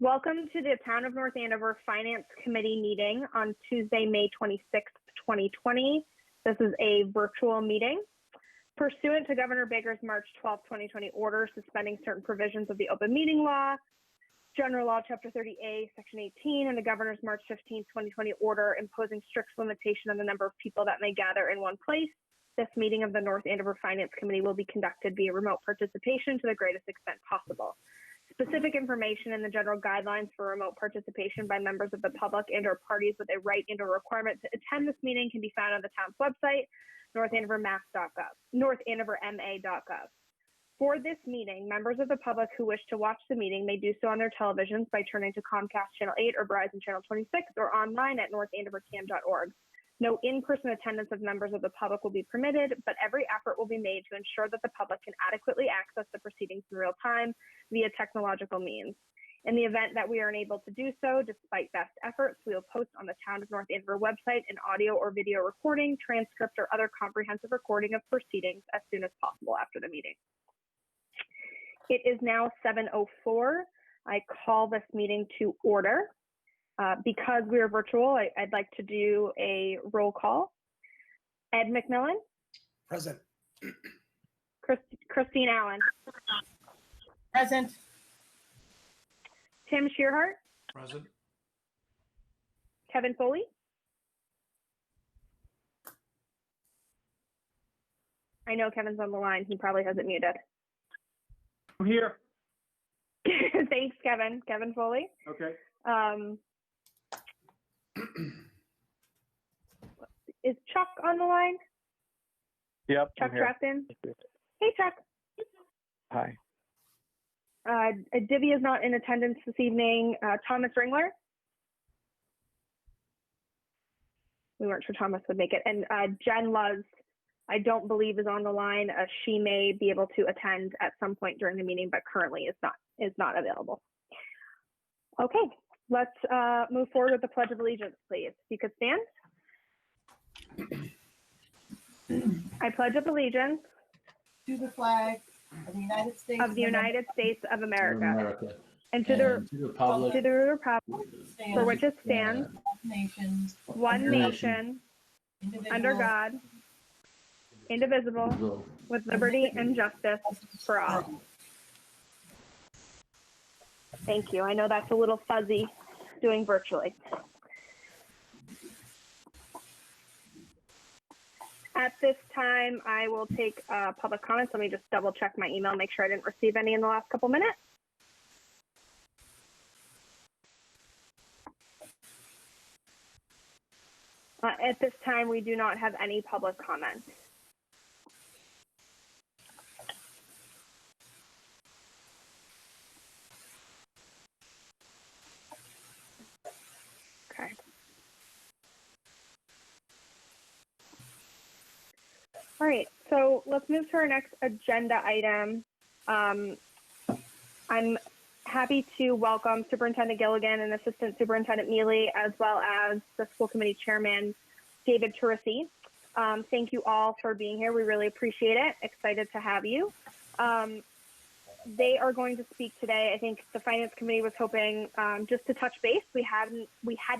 Welcome to the Town of North Andover Finance Committee meeting on Tuesday, May 26th, 2020. This is a virtual meeting. Pursuant to Governor Baker's March 12, 2020 order suspending certain provisions of the open meeting law, General Law, Chapter 30A, Section 18, and the Governor's March 15, 2020 order imposing strict limitation on the number of people that may gather in one place, this meeting of the North Andover Finance Committee will be conducted via remote participation to the greatest extent possible. Specific information and the general guidelines for remote participation by members of the public and or parties with a right and or requirement to attend this meeting can be found on the town's website, northandoverma.gov. For this meeting, members of the public who wish to watch the meeting may do so on their televisions by turning to Comcast Channel 8 or Verizon Channel 26 or online at northandovercam.org. No in-person attendance of members of the public will be permitted, but every effort will be made to ensure that the public can adequately access the proceedings in real time via technological means. In the event that we are unable to do so, despite best efforts, we will post on the Town of North Andover website an audio or video recording, transcript, or other comprehensive recording of proceedings as soon as possible after the meeting. It is now 7:04. I call this meeting to order. Because we are virtual, I'd like to do a roll call. Ed McMillan. Present. Christine Allen. Present. Tim Shearhart. Present. Kevin Foley. I know Kevin's on the line. He probably has it muted. I'm here. Thanks, Kevin. Kevin Foley. Okay. Is Chuck on the line? Yep. Chuck Trapton. Hey, Chuck. Hi. Divya is not in attendance this evening. Thomas Ringler. We weren't sure Thomas would make it. And Jen Luz, I don't believe is on the line. She may be able to attend at some point during the meeting, but currently is not available. Okay, let's move forward with the Pledge of Allegiance, please. If you could stand. I pledge allegiance To the flag of the United States of America, and to the republic for which it stands, nations, one nation, under God, indivisible, with liberty and justice for all. Thank you. I know that's a little fuzzy doing virtually. At this time, I will take public comments. Let me just double check my email, make sure I didn't receive any in the last couple minutes. At this time, we do not have any public comments. Okay. All right, so let's move to our next agenda item. I'm happy to welcome Superintendent Gilligan and Assistant Superintendent Mealy, as well as the school committee chairman, David Turisi. Thank you all for being here. We really appreciate it. Excited to have you. They are going to speak today. I think the finance committee was hoping just to touch base. We hadn't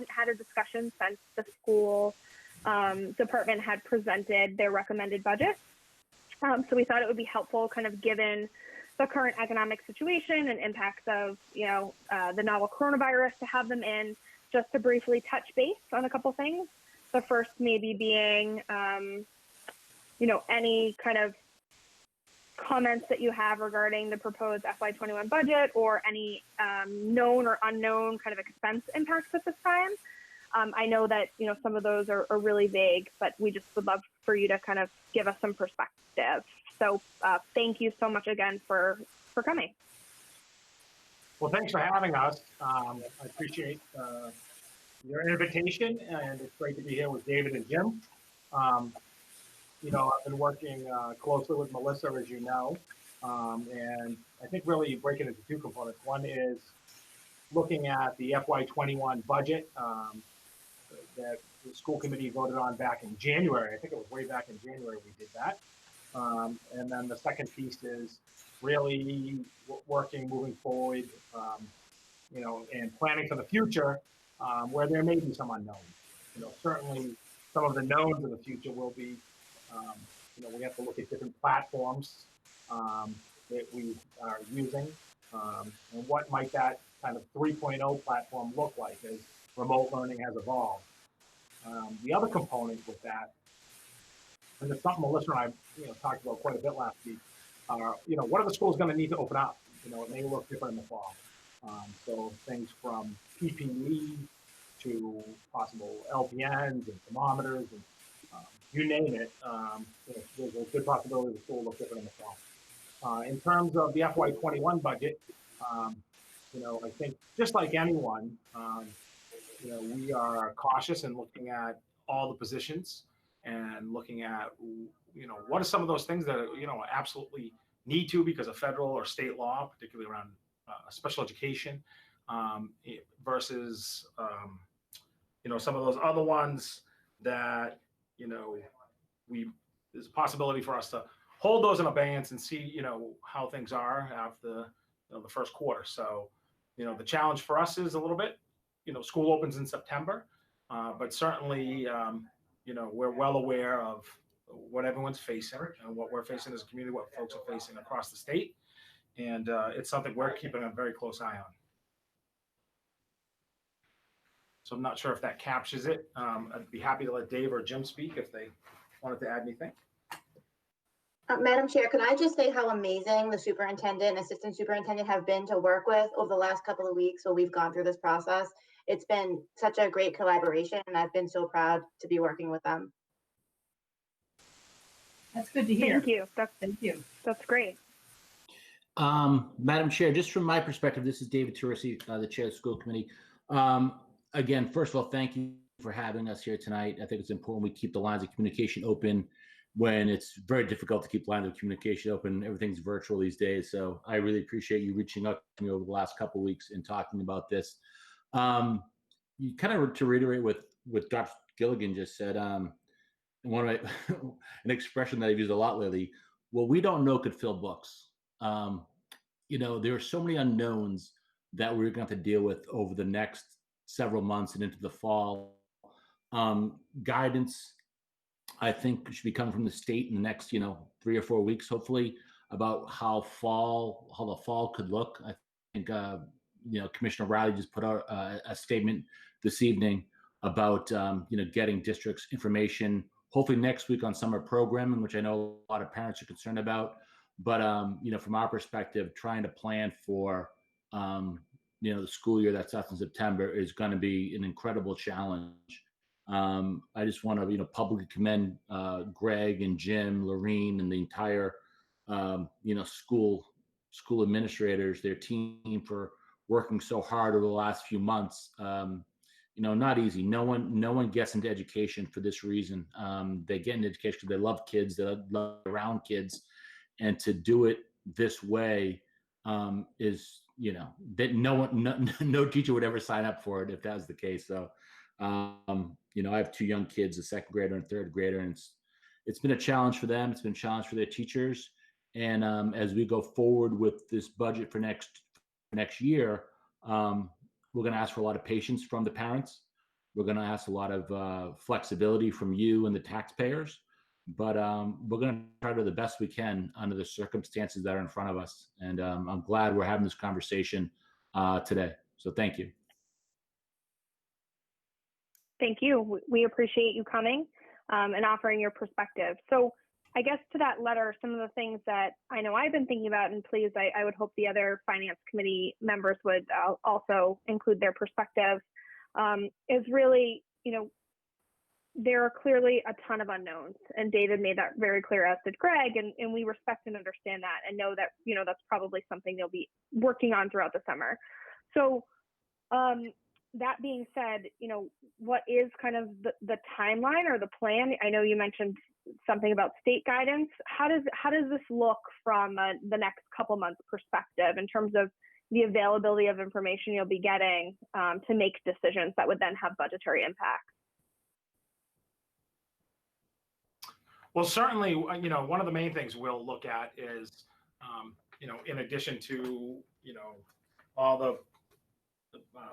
had a discussion since the school department had presented their recommended budget. So we thought it would be helpful, kind of given the current economic situation and impacts of, the novel coronavirus, to have them in just to briefly touch base on a couple things. The first maybe being, any kind of comments that you have regarding the proposed FY21 budget, or any known or unknown kind of expense impacts at this time. I know that, some of those are really vague, but we just would love for you to kind of give us some perspective. So thank you so much again for coming. Well, thanks for having us. I appreciate your invitation, and it's great to be here with David and Jim. I've been working closely with Melissa, as you know, and I think really breaking into two components. One is looking at the FY21 budget that the school committee voted on back in January. I think it was way back in January we did that. And then the second piece is really moving forward and planning for the future, where there may be some unknowns. Certainly some of the knowns in the future will be, we have to look at different platforms that we are using, and what might that kind of 3.0 platform look like as remote learning has evolved. The other component with that, and it's something Melissa and I, talked about quite a bit last week, are, what are the schools going to need to open up? It may look different in the fall. So things from PPE to possible LPNs and thermometers and you name it, there's a good possibility the school will look different in the fall. In terms of the FY21 budget, I think just like anyone, we are cautious in looking at all the positions and looking at, what are some of those things that, absolutely need to because of federal or state law, particularly around special education, versus, some of those other ones that, there's a possibility for us to hold those in abeyance and see, how things are after the first quarter. So, the challenge for us is a little bit, school opens in September, but certainly, we're well aware of what everyone's facing and what we're facing as a community, what folks are facing across the state. And it's something we're keeping a very close eye on. So I'm not sure if that captures it. I'd be happy to let Dave or Jim speak if they wanted to add anything. Madam Chair, can I just say how amazing the superintendent and assistant superintendent have been to work with over the last couple of weeks while we've gone through this process? It's been such a great collaboration, and I've been so proud to be working with them. That's good to hear. Thank you. Thank you. That's great. Madam Chair, just from my perspective, this is David Turisi, the chair of the school committee. Again, first of all, thank you for having us here tonight. I think it's important we keep the lines of communication open when it's very difficult to keep lines of communication open. Everything's virtual these days. So I really appreciate you reaching out to me over the last couple of weeks and talking about this. You kind of, to reiterate what Dr. Gilligan just said, one of an expression that I've used a lot lately, what we don't know could fill books. There are so many unknowns that we're going to have to deal with over the next several months and into the fall. Guidance, I think, should be coming from the state in the next, 3 or 4 weeks, hopefully, about how the fall could look. I think, Commissioner Riley just put out a statement this evening about, getting districts information, hopefully next week on summer programming, which I know a lot of parents are concerned about. But, from our perspective, trying to plan for, the school year that starts in September is going to be an incredible challenge. I just want to, publicly commend Greg and Jim, Lorene, and the entire, school administrators, their team, for working so hard over the last few months. Not easy. No one gets into education for this reason. They get into education because they love kids, they love around kids, and to do it this way is, that no teacher would ever sign up for it if that was the case. So, I have 2 young kids, a second grader and a third grader, and it's been a challenge for them. It's been a challenge for their teachers. And as we go forward with this budget for next year, we're going to ask for a lot of patience from the parents. We're going to ask a lot of flexibility from you and the taxpayers. But we're going to try to do the best we can under the circumstances that are in front of us. And I'm glad we're having this conversation today. So thank you. Thank you. We appreciate you coming and offering your perspective. So I guess to that letter, some of the things that I know I've been thinking about, and please, I would hope the other finance committee members would also include their perspective, is really, there are clearly a ton of unknowns, and David made that very clear, as did Greg, and we respect and understand that and know that, that's probably something they'll be working on throughout the summer. So that being said, what is kind of the timeline or the plan? I know you mentioned something about state guidance. How does this look from the next couple months perspective in terms of the availability of information you'll be getting to make decisions that would then have budgetary impact? Well, certainly, one of the main things we'll look at is, in addition to, all the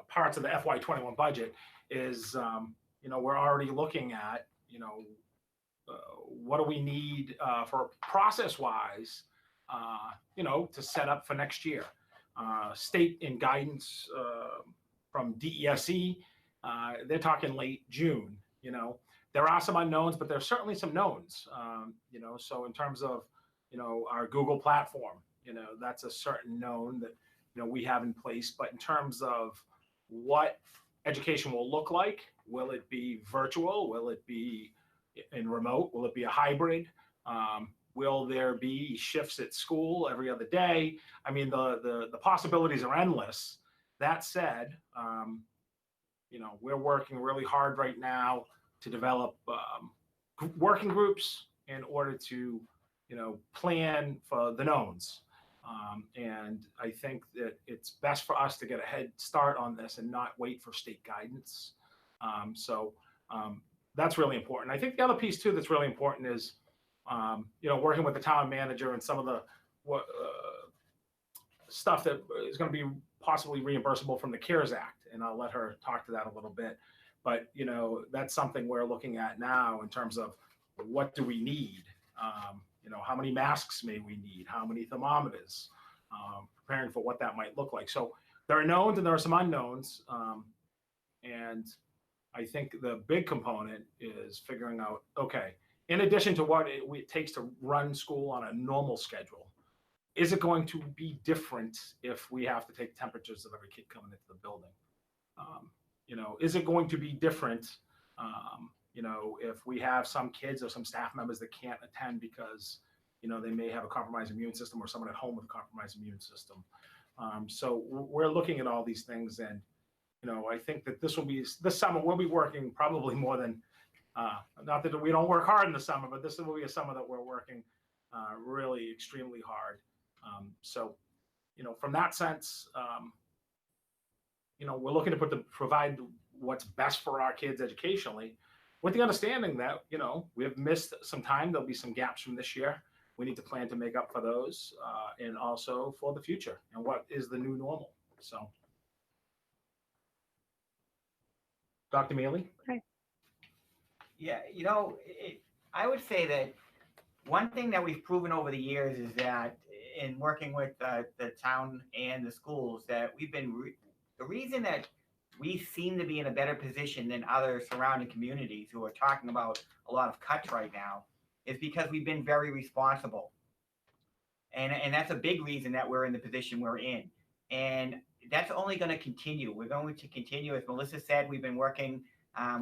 parts of the FY21 budget is, we're already looking at, what do we need for process-wise, to set up for next year. State in guidance from DESE, they're talking late June. There are some unknowns, but there's certainly some knowns. So in terms of, our Google platform, that's a certain known that, we have in place. But in terms of what education will look like, will it be virtual? Will it be in remote? Will it be a hybrid? Will there be shifts at school every other day? I mean, the possibilities are endless. That said, we're working really hard right now to develop working groups in order to, plan for the knowns. And I think that it's best for us to get a head start on this and not wait for state guidance. So that's really important. I think the other piece too that's really important is, working with the town manager and some of the stuff that is going to be possibly reimbursable from the CARES Act. And I'll let her talk to that a little bit. But, that's something we're looking at now in terms of what do we need? How many masks may we need? How many thermometers? Preparing for what that might look like. So there are knowns and there are some unknowns. And I think the big component is figuring out, okay, in addition to what it takes to run school on a normal schedule, is it going to be different if we have to take temperatures of every kid coming into the building? Is it going to be different, if we have some kids or some staff members that can't attend because, they may have a compromised immune system or someone at home with a compromised immune system. So we're looking at all these things. And, I think that this summer, we'll be working probably more than, not that we don't work hard in the summer, but this will be a summer that we're working really extremely hard. So, from that sense, we're looking to provide what's best for our kids educationally, with the understanding that, we have missed some time. There'll be some gaps from this year. We need to plan to make up for those, and also for the future and what is the new normal. So, Dr. Mealy? Okay. Yeah, I would say that one thing that we've proven over the years is that in working with the town and the schools, that we've been, the reason that we seem to be in a better position than other surrounding communities who are talking about a lot of cuts right now is because we've been very responsible. And that's a big reason that we're in the position we're in. And that's only going to continue. We're going to continue. As Melissa said, we've been working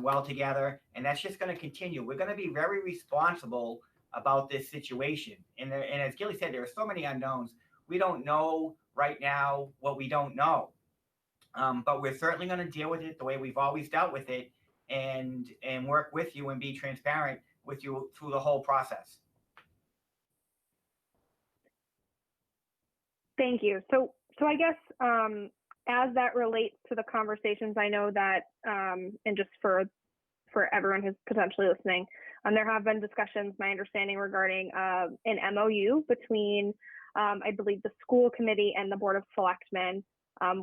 well together, and that's just going to continue. We're going to be very responsible about this situation. And as Gilly said, there are so many unknowns. We don't know right now what we don't know. But we're certainly going to deal with it the way we've always dealt with it, and work with you and be transparent with you through the whole process. Thank you. So I guess as that relates to the conversations, I know that, and just for everyone who's potentially listening, there have been discussions, my understanding, regarding an MOU between, I believe, the school committee and the Board of Selectmen,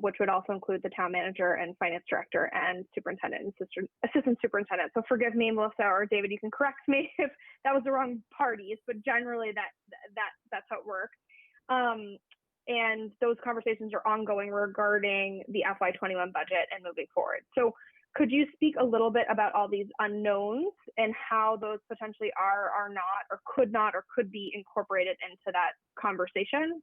which would also include the town manager and finance director and superintendent and assistant superintendent. So forgive me, Melissa or David, you can correct me if that was the wrong parties, but generally that's how it works. And those conversations are ongoing regarding the FY21 budget and moving forward. So could you speak a little bit about all these unknowns and how those potentially are not or could be incorporated into that conversation?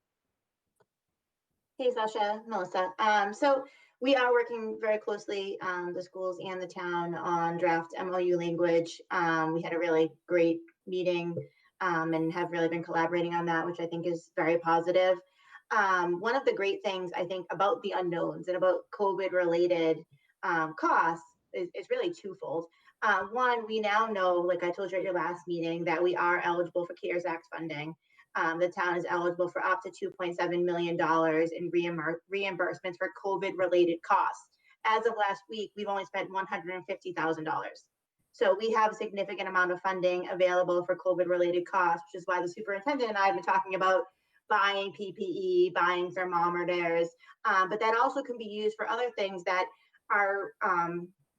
Hey, Sasha, Melissa. So we are working very closely, the schools and the town, on draft MOU language. We had a really great meeting and have really been collaborating on that, which I think is very positive. One of the great things I think about the unknowns and about COVID-related costs is really twofold. One, we now know, like I told you at your last meeting, that we are eligible for CARES Act funding. The town is eligible for up to $2.7 million in reimbursements for COVID-related costs. As of last week, we've only spent $150,000. So we have a significant amount of funding available for COVID-related costs, which is why the superintendent and I have been talking about buying PPE, buying thermometers, but that also can be used for other things that are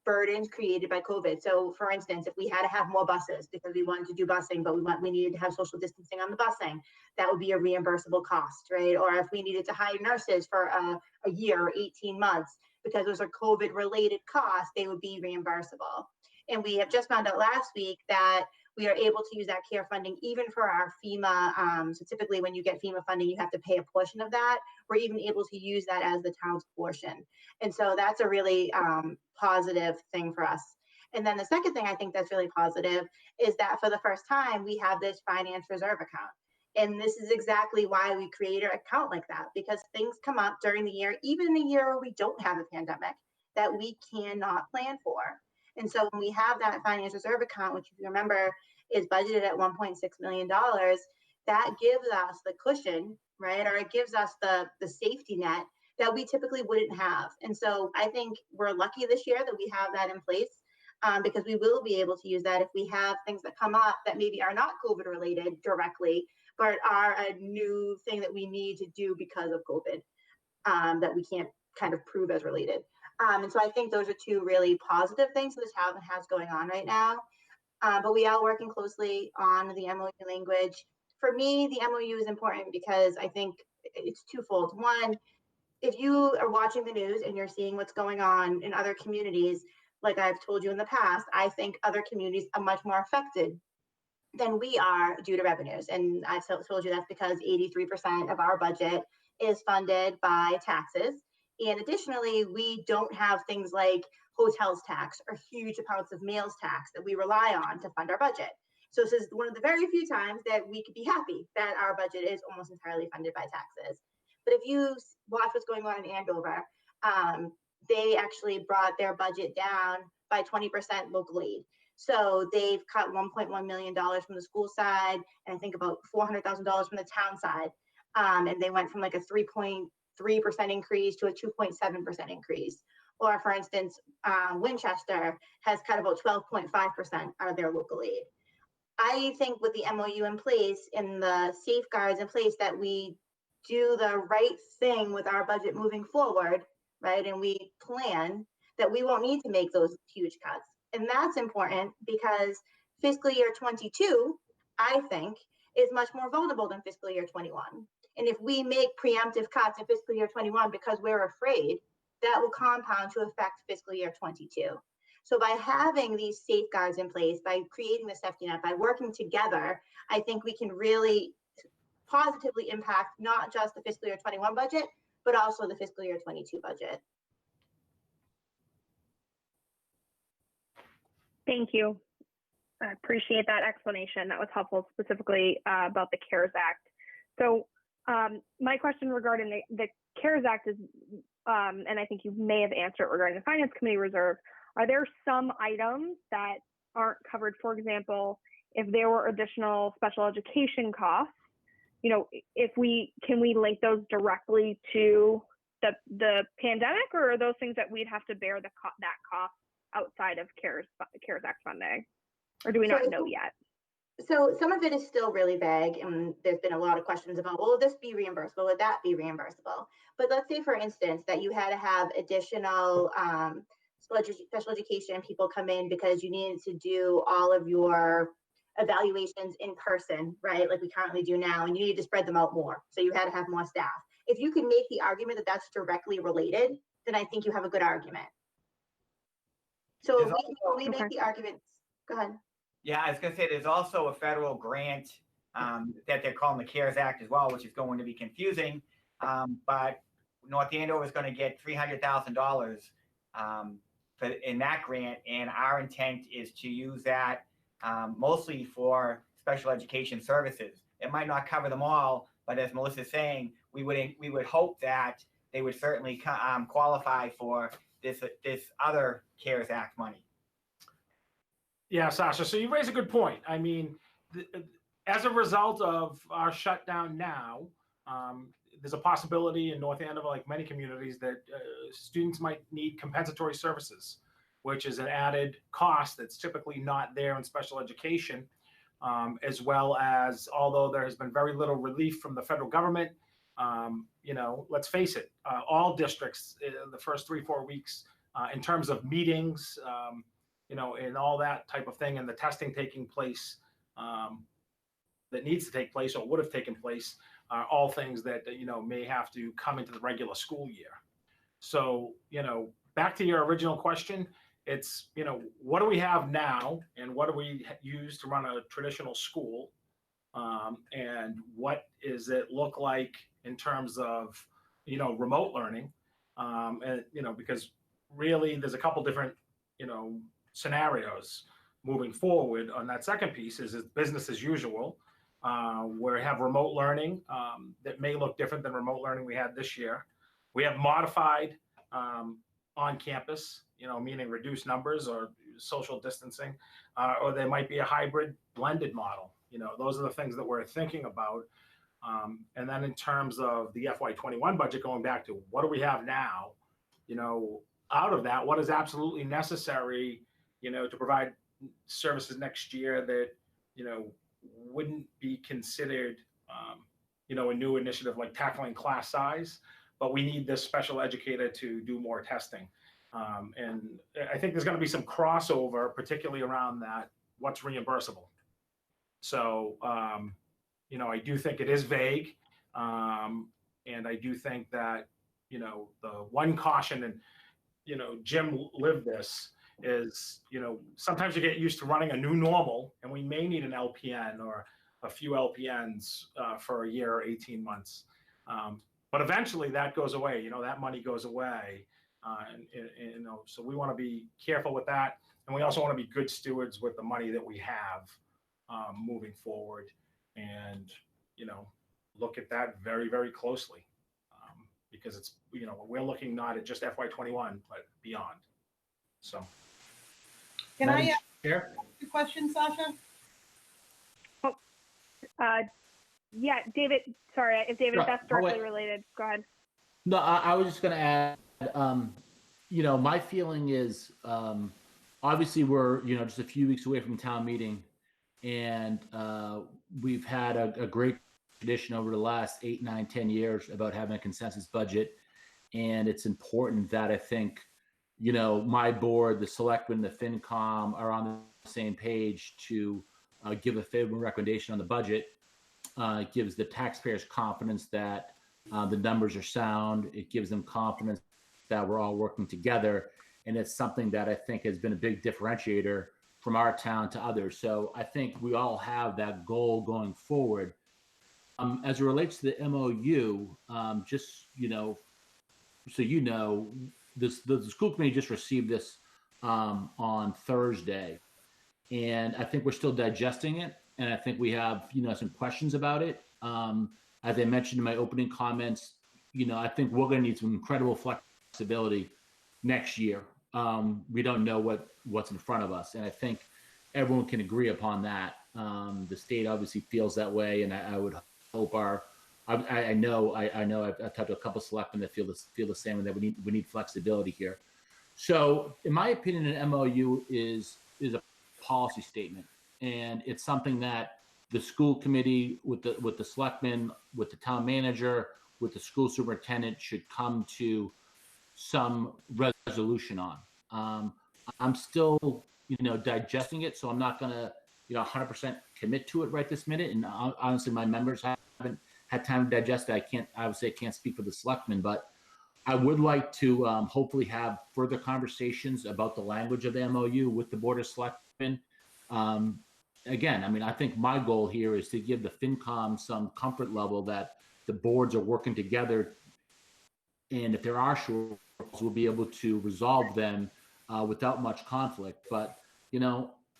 burdens created by COVID. So for instance, if we had to have more buses because we wanted to do busing, but we needed to have social distancing on the busing, that would be a reimbursable cost, right? Or if we needed to hire nurses for a year or 18 months, because those are COVID related costs, they would be reimbursable. And we have just found out last week that we are able to use that care funding even for our FEMA. So typically when you get FEMA funding, you have to pay a portion of that. We're even able to use that as the town's portion. And so that's a really positive thing for us. And then the second thing I think that's really positive is that for the first time, we have this finance reserve account. And this is exactly why we created an account like that, because things come up during the year, even in a year where we don't have a pandemic, that we cannot plan for. And so when we have that finance reserve account, which if you remember is budgeted at $1.6 million, that gives us the cushion, right? Or it gives us the safety net that we typically wouldn't have. And so I think we're lucky this year that we have that in place because we will be able to use that if we have things that come up that maybe are not COVID related directly, but are a new thing that we need to do because of COVID that we can't kind of prove as related. And so I think those are two really positive things that this town has going on right now. But we are working closely on the MOU language. For me, the MOU is important because I think it's twofold. One, if you are watching the news and you're seeing what's going on in other communities, like I've told you in the past, I think other communities are much more affected than we are due to revenues. And I've told you that's because 83% of our budget is funded by taxes. And additionally, we don't have things like hotels tax or huge amounts of meals tax that we rely on to fund our budget. So this is one of the very few times that we could be happy that our budget is almost entirely funded by taxes. But if you watch what's going on in Andover, they actually brought their budget down by 20% local aid. So they've cut $1.1 million from the school side, and I think about $400,000 from the town side. And they went from like a 3.3% increase to a 2.7% increase. Or for instance, Winchester has cut about 12.5% out of their local aid. I think with the MOU in place and the safeguards in place that we do the right thing with our budget moving forward, right? And we plan that we won't need to make those huge cuts. And that's important because fiscal year 22, I think, is much more vulnerable than fiscal year 21. And if we make preemptive cuts in fiscal year 21 because we're afraid, that will compound to affect fiscal year 22. So by having these safeguards in place, by creating the safety net, by working together, I think we can really positively impact not just the fiscal year 21 budget, but also the fiscal year 22 budget. Thank you. I appreciate that explanation. That was helpful, specifically about the CARES Act. So my question regarding the CARES Act is, and I think you may have answered regarding the Finance Committee reserve, are there some items that aren't covered? For example, if there were additional special education costs, you know, can we link those directly to the pandemic, or are those things that we'd have to bear that cost outside of CARES Act funding, or do we not know yet? So some of it is still really vague, and there's been a lot of questions about, well, will this be reimbursable? Would that be reimbursable? But let's say, for instance, that you had to have additional special education people come in because you needed to do all of your evaluations in person, right? Like we currently do now, and you need to spread them out more. So you had to have more staff. If you can make the argument that that's directly related, then I think you have a good argument. So if we make the arguments, go ahead. Yeah, I was going to say there's also a federal grant that they're calling the CARES Act as well, which is going to be confusing. But North Andover is going to get $300,000 in that grant, and our intent is to use that mostly for special education services. It might not cover them all, but as Melissa's saying, we would hope that they would certainly qualify for this other CARES Act money. Yeah, Sasha, so you raise a good point. I mean, as a result of our shutdown now, there's a possibility in North Andover, like many communities, that students might need compensatory services, which is an added cost that's typically not there in special education. as well as, although there has been very little relief from the federal government, let's face it, all districts in the first 3-4 weeks, in terms of meetings, and all that type of thing, and the testing taking place that needs to take place or would have taken place, are all things that, may have to come into the regular school year. So, back to your original question, it's, what do we have now and what do we use to run a traditional school? And what does it look like in terms of, remote learning? And, because really there's a couple different, scenarios moving forward on that second piece is business as usual. Where we have remote learning that may look different than remote learning we had this year. We have modified on campus, meaning reduced numbers or social distancing, or there might be a hybrid blended model. Those are the things that we're thinking about. And then in terms of the FY21 budget, going back to what do we have now, out of that, what is absolutely necessary, to provide services next year that, wouldn't be considered, a new initiative like tackling class size, but we need this special educator to do more testing. And I think there's going to be some crossover, particularly around that, what's reimbursable. So, I do think it is vague. And I do think that, the one caution, and, Jim lived this, is, sometimes you get used to running a new normal and we may need an LPN or a few LPNs for a year or 18 months. But eventually that goes away, that money goes away. So we want to be careful with that. And we also want to be good stewards with the money that we have moving forward and, look at that very, very closely because it's, we're looking not at just FY21, but beyond. So. Can I ask Chair? a question, Sasha? Yeah, David, sorry, if David, No, that's oh, directly wait. related. Go ahead. No, I was just going to add, my feeling is, obviously we're, just a few weeks away from town meeting, and we've had a great tradition over the last 8, 9, 10 years about having a consensus budget. And it's important that I think, my board, the selectmen, the FinCom are on the same page to give a favorable recommendation on the budget. It gives the taxpayers confidence that the numbers are sound. It gives them confidence that we're all working together. And it's something that I think has been a big differentiator from our town to others. So I think we all have that goal going forward. As it relates to the MOU, just, so the school committee just received this on Thursday. And I think we're still digesting it. And I think we have, some questions about it. As I mentioned in my opening comments, I think we're going to need some incredible flexibility next year. We don't know what's in front of us. And I think everyone can agree upon that. The state obviously feels that way. And I would hope I know I've talked to a couple of selectmen that feel the same, and that we need flexibility here. So in my opinion, an MOU is a policy statement. And it's something that the school committee with the selectmen, with the town manager, with the school superintendent should come to some resolution on. I'm still, digesting it, so I'm not going to, 100% commit to it right this minute. And honestly, my members haven't had time to digest it. I can't speak for the selectmen, but I would like to hopefully have further conversations about the language of the MOU with the Board of Selectmen. Again, I think my goal here is to give the FinCom some comfort level that the boards are working together. And if there are shortfalls, we'll be able to resolve them without much conflict. But,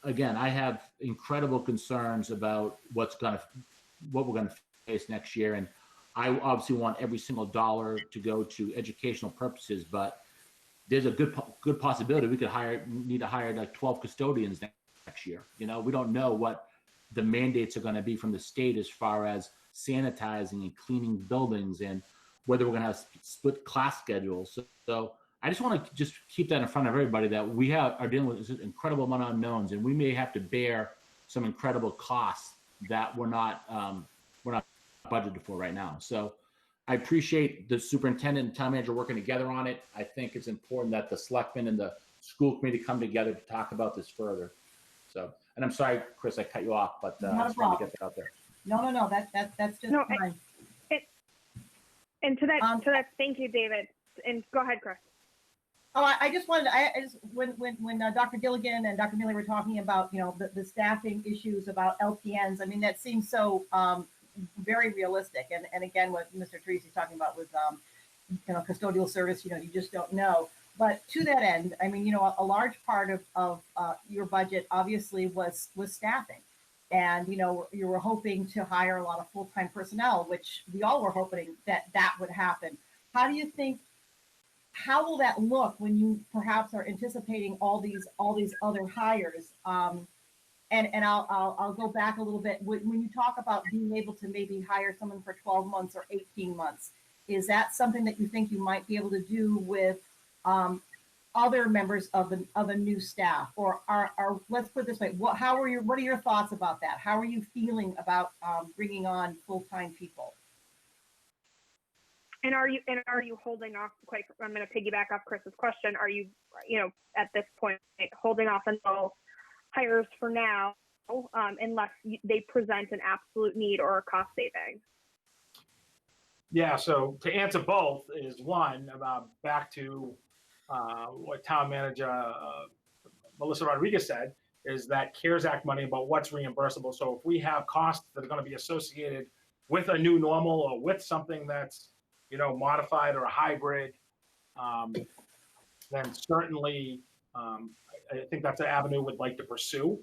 again, I have incredible concerns about what we're going to face next year. And I obviously want every single dollar to go to educational purposes, but there's a good possibility we could need to hire like 12 custodians next year. We don't know what the mandates are going to be from the state as far as sanitizing and cleaning buildings, and whether we're going to have split class schedules. So I just want to just keep that in front of everybody, that we are dealing with this incredible amount of unknowns, and we may have to bear some incredible costs that we're not budgeted for right now. So I appreciate the superintendent and town manager working together on it. I think it's important that the selectmen and the school committee come together to talk about this further. So, and I'm sorry, Chris, I cut you off, but I Not a just wanted to problem. get that out there. No, that's just No, fine. And to that, thank you, David. And go ahead, Chris. Oh, I just wanted, when Dr. Gilligan and Dr. Mealy were talking about, the staffing issues about LPNs, I mean, that seems so very realistic. And again, what Mr. Tracy's talking about with, custodial service, you just don't know. But to that end, I mean, a large part of your budget obviously was staffing. And, you were hoping to hire a lot of full-time personnel, which we all were hoping that would happen. How will that look when you perhaps are anticipating all these other hires? And I'll go back a little bit. When you talk about being able to maybe hire someone for 12 months or 18 months, is that something that you think you might be able to do with other members of a new staff? Or let's put it this way: what are your thoughts about that? How are you feeling about bringing on full-time people? And are you holding off? I'm going to piggyback off Chris's question. Are you, at this point, holding off until hires for now, unless they present an absolute need or a cost saving? Yeah, so to answer both is one, back to what town manager Melissa Rodriguez said, is that CARES Act money about what's reimbursable. So if we have costs that are going to be associated with a new normal or with something that's modified or a hybrid, then certainly I think that's an avenue we'd like to pursue,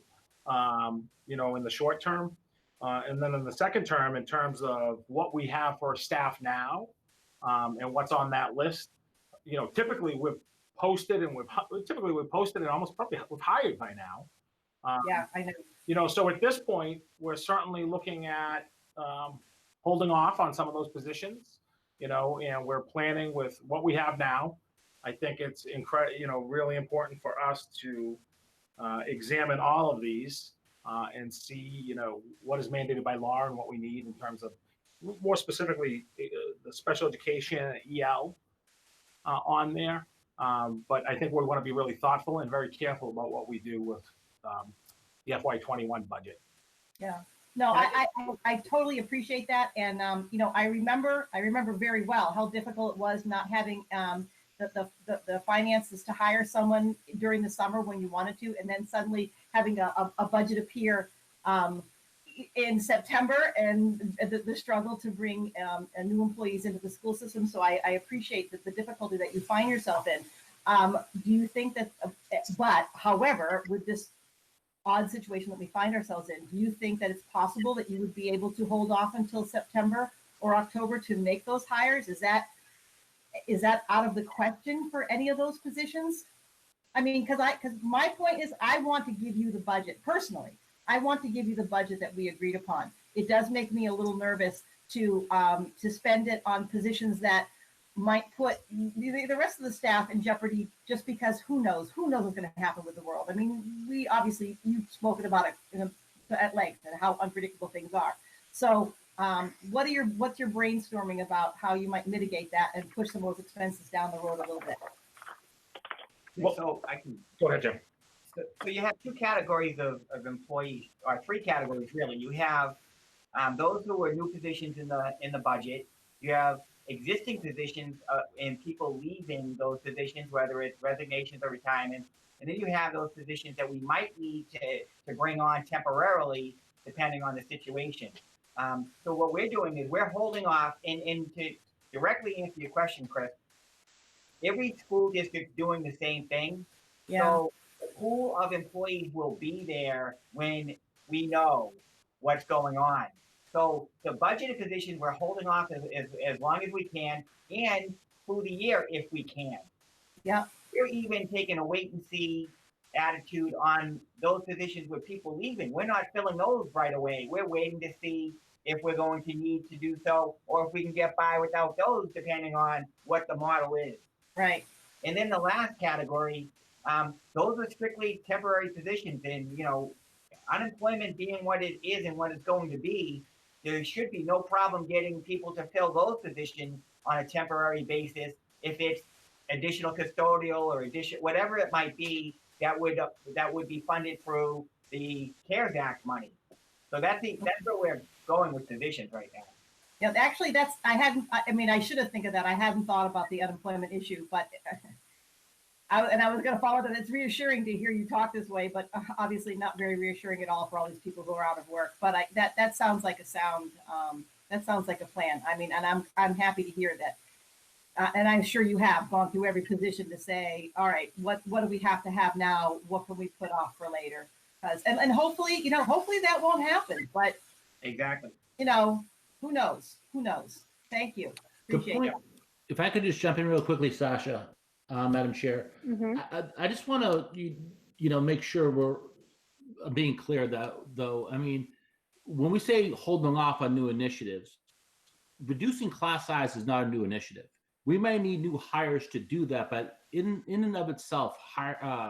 in the short term. And then in the second term, in terms of what we have for staff now and what's on that list, typically we've posted and almost probably we've hired by now. Yeah, I know. So at this point, we're certainly looking at holding off on some of those positions, and we're planning with what we have now. I think it's really important for us to examine all of these and see, what is mandated by law and what we need in terms of, more specifically, the special education, EL on there. But I think we want to be really thoughtful and very careful about what we do with the FY21 budget. Yeah. No, I totally appreciate that. And, I remember very well how difficult it was not having the finances to hire someone during the summer when you wanted to, and then suddenly having a budget appear in September, and the struggle to bring new employees into the school system. So I appreciate the difficulty that you find yourself in. Do you think that, but however, with this odd situation that we find ourselves in, do you think that it's possible that you would be able to hold off until September or October to make those hires? Is that out of the question for any of those positions? I mean, because my point is, I want to give you the budget personally. I want to give you the budget that we agreed upon. It does make me a little nervous to spend it on positions that might put the rest of the staff in jeopardy, just because who knows what's going to happen with the world. I mean, you've spoken about it at length and how unpredictable things are. So what's your brainstorming about how you might mitigate that and push some of those expenses down the road a little bit? Well, So I can go ahead, Jim. So you have two categories of employees, or three categories really. You have those who are new positions in the budget. You have existing positions and people leaving those positions, whether it's resignations or retirement. And then you have those positions that we might need to bring on temporarily, depending on the situation. So what we're doing is we're holding off, and to directly answer your question, Chris, every school district's doing the same thing. Yeah. So the pool of employees will be there when we know what's going on. So the budgeted positions, we're holding off as long as we can, and through the year if we can. Yeah. We're even taking a wait and see attitude on those positions with people leaving. We're not filling those right away. We're waiting to see if we're going to need to do so, or if we can get by without those, depending on what the model is. Right. And then the last category, those are strictly temporary positions. And, unemployment being what it is and what it's going to be, there should be no problem getting people to fill those positions on a temporary basis. If it's additional custodial or addition, whatever it might be, that would be funded through the CARES Act money. So that's where we're going with positions right now. Yeah, actually, I mean, I should have think of that. I hadn't thought about the unemployment issue, but I was going to follow that. It's reassuring to hear you talk this way, but obviously not very reassuring at all for all these people who are out of work. But that sounds like that sounds like a plan. I mean, and I'm happy to hear that. And I'm sure you have gone through every position to say, all right, what do we have to have now? What can we put off for later? And hopefully, hopefully that won't happen. But exactly, who knows? Who knows? Thank you. Appreciate it. If I could just jump in real quickly, Sasha, Madam Chair, I just want to, make sure we're being clear that, though, I mean, when we say holding off on new initiatives, reducing class size is not a new initiative. We may need new hires to do that, but in and of itself,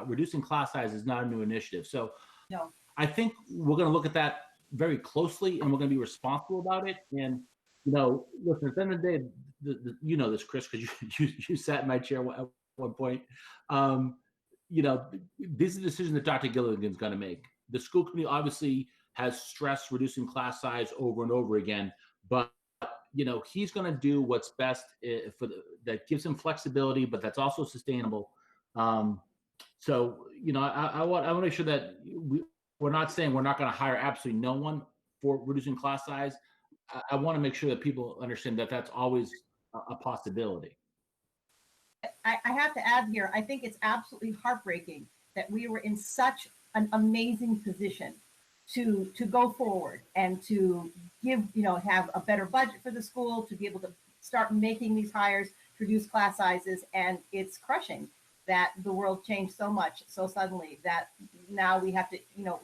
reducing class size is not a new initiative. So no. I think we're going to look at that very closely, and we're going to be responsible about it. And listen, at the end of the day, this, Chris, because you sat in my chair at one point. These are decisions that Dr. Gilligan's going to make. The school committee obviously has stressed reducing class size over and over again, but he's going to do what's best that gives him flexibility, but that's also sustainable. So I want to make sure that we're not saying we're not going to hire absolutely no one for reducing class size. I want to make sure that people understand that that's always a possibility. I have to add here, I think it's absolutely heartbreaking that we were in such an amazing position to go forward and to give, have a better budget for the school, to be able to start making these hires, reduce class sizes. And it's crushing that the world changed so much so suddenly that now we have to,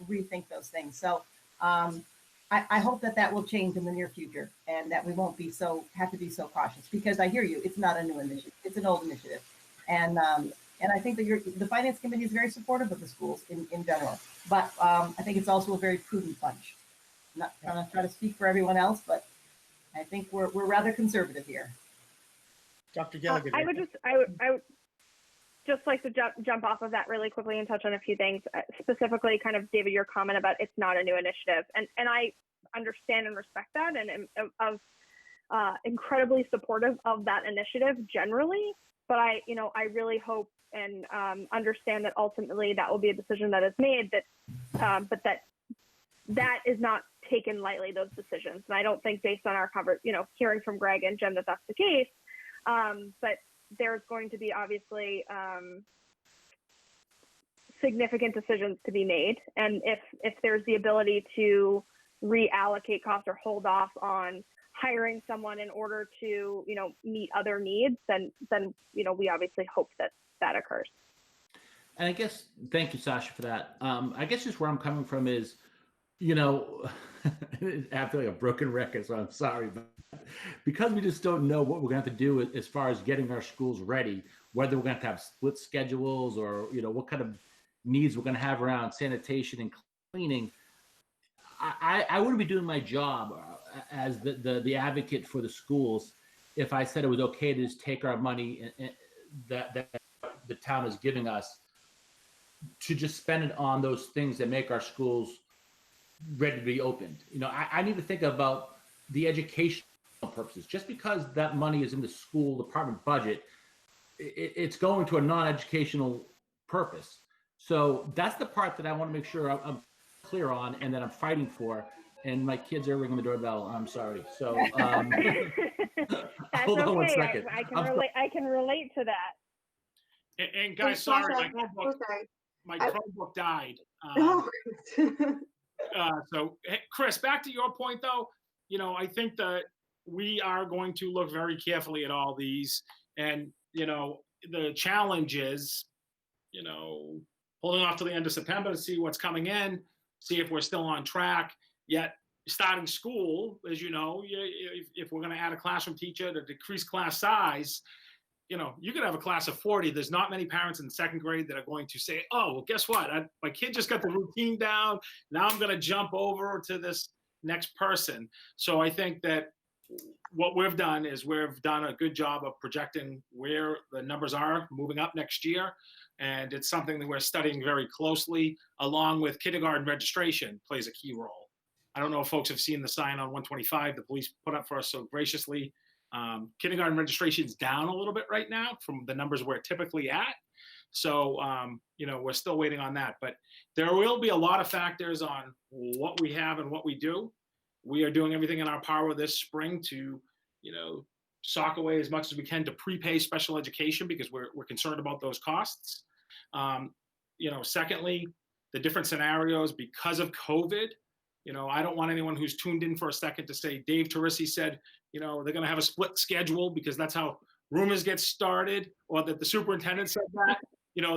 rethink those things. So I hope that will change in the near future and that we won't have to be so cautious, because I hear you, it's not a new initiative, it's an old initiative. And I think that the Finance Committee is very supportive of the schools in general, but I think it's also a very prudent bunch. I'm not trying to try to speak for everyone else, but I think we're rather conservative here. Dr. Gallagher. I would just like to jump off of that really quickly and touch on a few things, specifically kind of, David, your comment about it's not a new initiative. And I understand and respect that, and am incredibly supportive of that initiative generally. But I really hope and understand that ultimately that will be a decision that is made, but that is not taken lightly, those decisions. And I don't think, based on our hearing from Greg and Jim, that that's the case. But there's going to be obviously significant decisions to be made. And if there's the ability to reallocate costs or hold off on hiring someone in order to, meet other needs, then we obviously hope that occurs. And I guess, thank you, Sasha, for that. I guess just where I'm coming from is, I feel like a broken record, so I'm sorry, but because we just don't know what we're going to have to do as far as getting our schools ready, whether we're going to have split schedules or, what kind of needs we're going to have around sanitation and cleaning, I wouldn't be doing my job as the advocate for the schools if I said it was okay to just take our money that the town is giving us to just spend it on those things that make our schools ready to be opened. I need to think about the educational purposes. Just because that money is in the school department budget, it's going to a non-educational purpose. So that's the part that I want to make sure I'm clear on and that I'm fighting for. And my kids are ringing the doorbell. I'm sorry. So that's hold on okay. one second. I can relate to that. And guys, sorry, my Chromebook died. So, Chris, back to your point, though, I think that we are going to look very carefully at all these. And, the challenge is, holding off till the end of September to see what's coming in, see if we're still on track. Yet, starting school, as you know, if we're going to add a classroom teacher to decrease class size, you could have a class of 40. There's not many parents in second grade that are going to say, oh, well, guess what? My kid just got the routine down. Now I'm going to jump over to this next person. So I think that what we've done is we've done a good job of projecting where the numbers are moving up next year. And it's something that we're studying very closely, along with kindergarten registration plays a key role. I don't know if folks have seen the sign on 125 the police put up for us so graciously. Kindergarten registration is down a little bit right now from the numbers we're typically at. So, we're still waiting on that. But there will be a lot of factors on what we have and what we do. We are doing everything in our power this spring to, sock away as much as we can to prepay special education because we're concerned about those costs. Secondly, the different scenarios because of COVID. I don't want anyone who's tuned in for a second to say Dave Teresi said, they're going to have a split schedule because that's how rumors get started, or that the superintendent said that.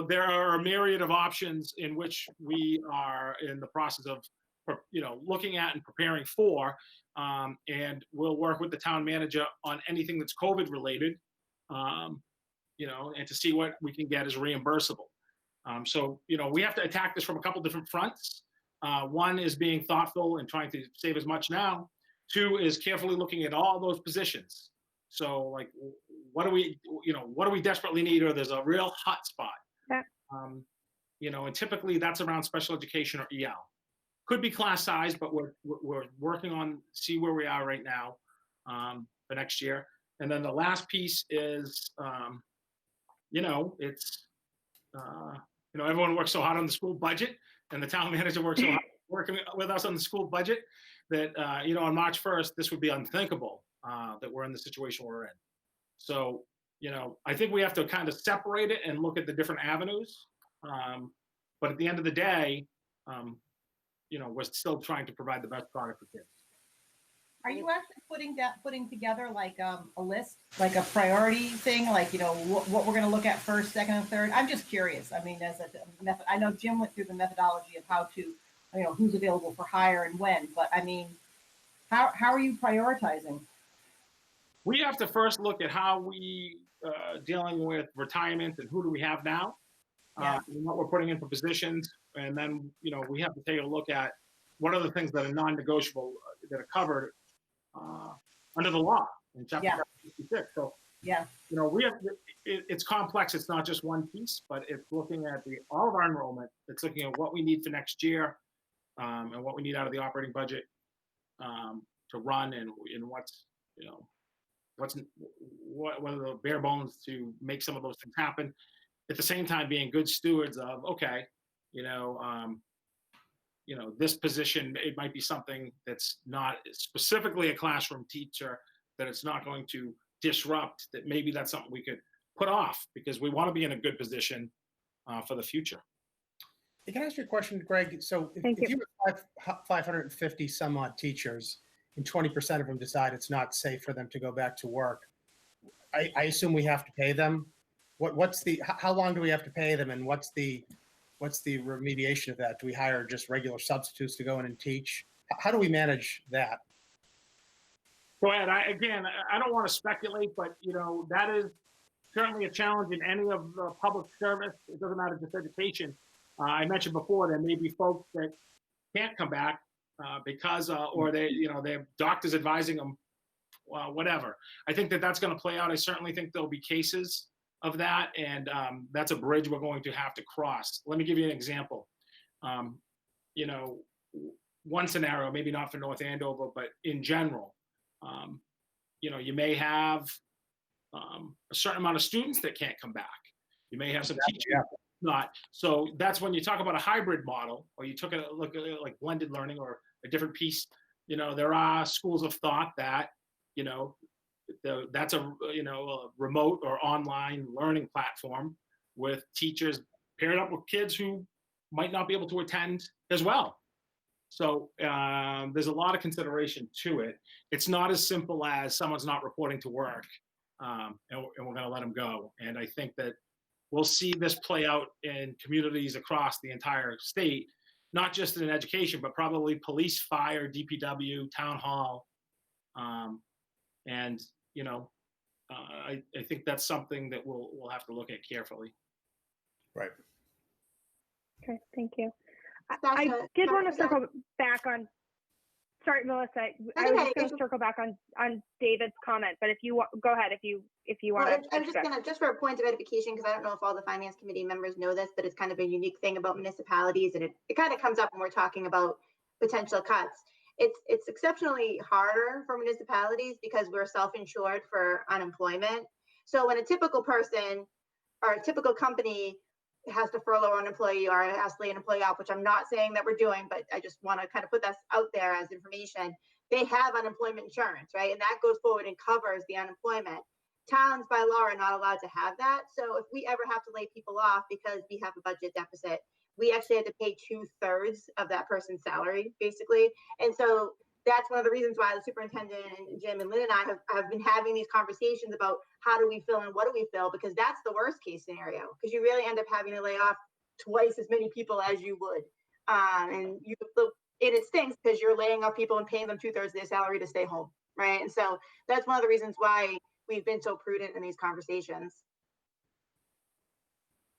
There are a myriad of options in which we are in the process of, looking at and preparing for, and we'll work with the town manager on anything that's COVID related, and to see what we can get as reimbursable. So, we have to attack this from a couple different fronts. One is being thoughtful and trying to save as much now. Two is carefully looking at all those positions. So like, what do we desperately need, or there's a real hot spot? Yeah. And typically that's around special education or EL. Could be class size, but we're working on see where we are right now for next year. And then the last piece is, everyone works so hard on the school budget, and the town manager works so hard working with us on the school budget that, on March 1st, this would be unthinkable that we're in the situation we're in. So, I think we have to kind of separate it and look at the different avenues. But at the end of the day, we're still trying to provide the best product for kids. Are you actually putting together like a list, like a priority thing, like, what we're going to look at first, second, and third? I'm just curious. I mean, as a method, I know Jim went through the methodology of how to, who's available for hire and when, but I mean, how are you prioritizing? We have to first look at how we dealing with retirement and who do we have now, and what we're putting in for positions. And then, we have to take a look at what are the things that are non-negotiable that are covered under the law in chapter 66. So, we have, it's complex. It's not just one piece, but it's looking at all of our enrollment. It's looking at what we need for next year and what we need out of the operating budget to run, and what's, what are the bare bones to make some of those things happen. At the same time, being good stewards of, okay, this position, it might be something that's not specifically a classroom teacher, that it's not going to disrupt, that maybe that's something we could put off because we want to be in a good position for the future. Hey, can I ask you a question, Greg? So if you have 550 some odd teachers and 20% of them decide it's not safe for them to go back to work, I assume we have to pay them. How long do we have to pay them, and what's the remediation of that? Do we hire just regular substitutes to go in and teach? How do we manage that? Go ahead. I don't want to speculate, but that is certainly a challenge in any of the public service. It doesn't matter just education. I mentioned before there may be folks that can't come back because, or they have doctors advising them, whatever. I think that's going to play out. I certainly think there'll be cases of that, and that's a bridge we're going to have to cross. Let me give you an example. One scenario, maybe not for North Andover, but in general, you may have a certain amount of students that can't come back. You may have some teachers not. So that's when you talk about a hybrid model, or you took a look at like blended learning or a different piece. There are schools of thought that, that's a remote or online learning platform with teachers paired up with kids who might not be able to attend as well. So there's a lot of consideration to it. It's not as simple as someone's not reporting to work and we're going to let them go. And I think that we'll see this play out in communities across the entire state, not just in education, but probably police, fire, DPW, town hall. And, I think that's something that we'll have to look at carefully. Right. Okay, thank you. I Sasha, did want to Sasha. circle back on, sorry, Melissa, I That's was okay. just going to circle back on David's comment, but if you go ahead, if you want Well, to. I'm just gonna, just for a point of edification, because I don't know if all the finance committee members know this, but it's kind of a unique thing about municipalities, and it kind of comes up when we're talking about potential cuts. It's exceptionally harder for municipalities because we're self-insured for unemployment. So when a typical person or a typical company has to furlough an employee or has to lay an employee off, which I'm not saying that we're doing, but I just want to kind of put that out there as information. They have unemployment insurance, right? And that goes forward and covers the unemployment. Towns by law are not allowed to have that. So if we ever have to lay people off because we have a budget deficit, we actually had to pay 2/3 of that person's salary, basically. And so that's one of the reasons why the superintendent and Jim and Lynn and I have been having these conversations about how do we fill and what do we fill, because that's the worst case scenario, because you really end up having to lay off twice as many people as you would. And it stinks because you're laying off people and paying them 2/3 of their salary to stay home, right? And so that's one of the reasons why we've been so prudent in these conversations.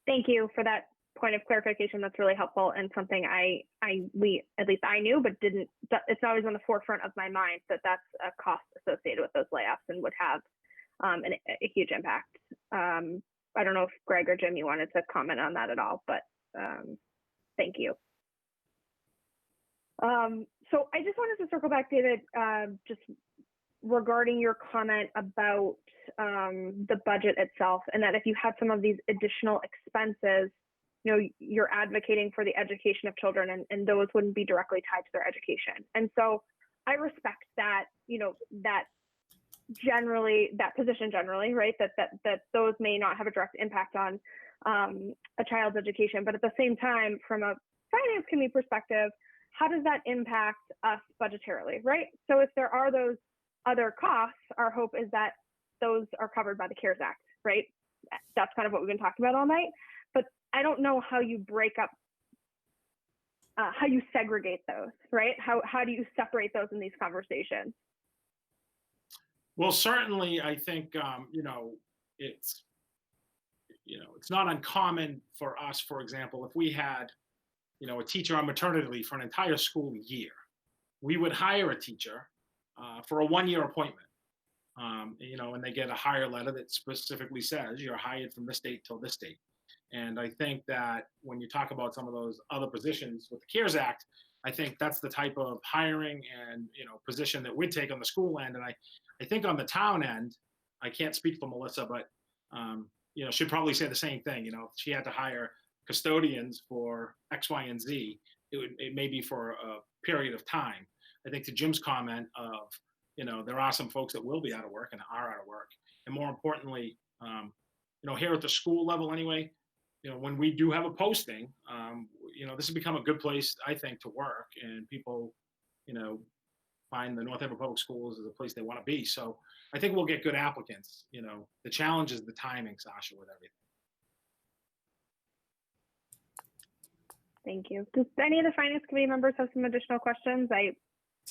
Thank you for that point of clarification. That's really helpful and something we at least I knew, but didn't. It's always on the forefront of my mind that that's a cost associated with those layoffs and would have a huge impact. I don't know if Greg or Jim, you wanted to comment on that at all, but thank you. So I just wanted to circle back, David, just regarding your comment about the budget itself, and that if you had some of these additional expenses, you know, you're advocating for the education of children, and those wouldn't be directly tied to their education. And so I respect that, you know, that position generally, right, that those may not have a direct impact on a child's education. But at the same time, from a finance committee perspective, how does that impact us budgetarily, right? So if there are those other costs, our hope is that those are covered by the CARES Act, right? That's kind of what we've been talking about all night. But I don't know how you break up, how you segregate those, right? How do you separate those in these conversations? Well, certainly, I think you know, it's not uncommon for us, for example, if we had, you know, a teacher on maternity leave for an entire school year, we would hire a teacher for a one-year appointment. You know, and they get a hire letter that specifically says you're hired from this date till this date. And I think that when you talk about some of those other positions with the CARES Act, I think that's the type of hiring and, you know, position that we'd take on the school end. And I think on the town end, I can't speak for Melissa, but you know, she'd probably say the same thing. You know, if she had to hire custodians for X, Y, and Z, it may be for a period of time. I think to Jim's comment of, you know, there are some folks that will be out of work and are out of work. And more importantly, you know, here at the school level anyway, you know, when we do have a posting, you know, this has become a good place, I think, to work, and people, you know, find the North Haven Public Schools as a place they want to be. So I think we'll get good applicants. You know, the challenge is the timing, Sasha, with everything. Thank you. Does any of the finance committee members have some additional questions? I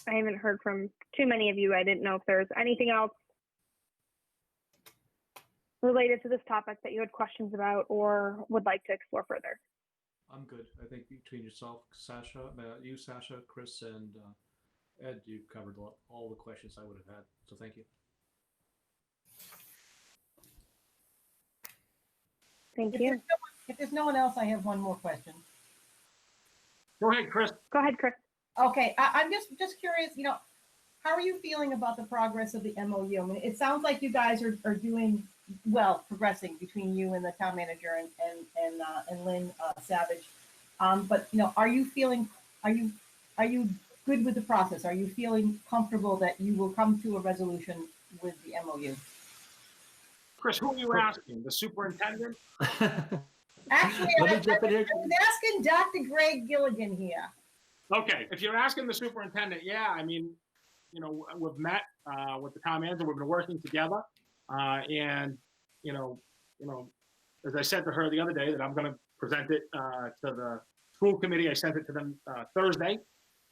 haven't heard from too many of you. I didn't know if there's anything else related to this topic that you had questions about or would like to explore further. I'm good. I think between yourself, Sasha, Chris, and Ed, you covered all the questions I would have had. So thank you. Thank you. If there's no one else, I have one more question. Go ahead, Chris. Go ahead, Chris. Okay, I'm just curious, you know, how are you feeling about the progress of the MOU? I mean, it sounds like you guys are doing well, progressing between you and the town manager and Lynn Savage. But you know, are you good with the process? Are you feeling comfortable that you will come to a resolution with the MOU? Chris, who are you asking? The superintendent? Actually, I was asking Dr. Greg Gilligan here. Okay, if you're asking the superintendent, yeah, I mean, you know, we've met with the town manager. We've been working together, and you know, as I said to her the other day, that I'm going to present it to the school committee. I sent it to them Thursday,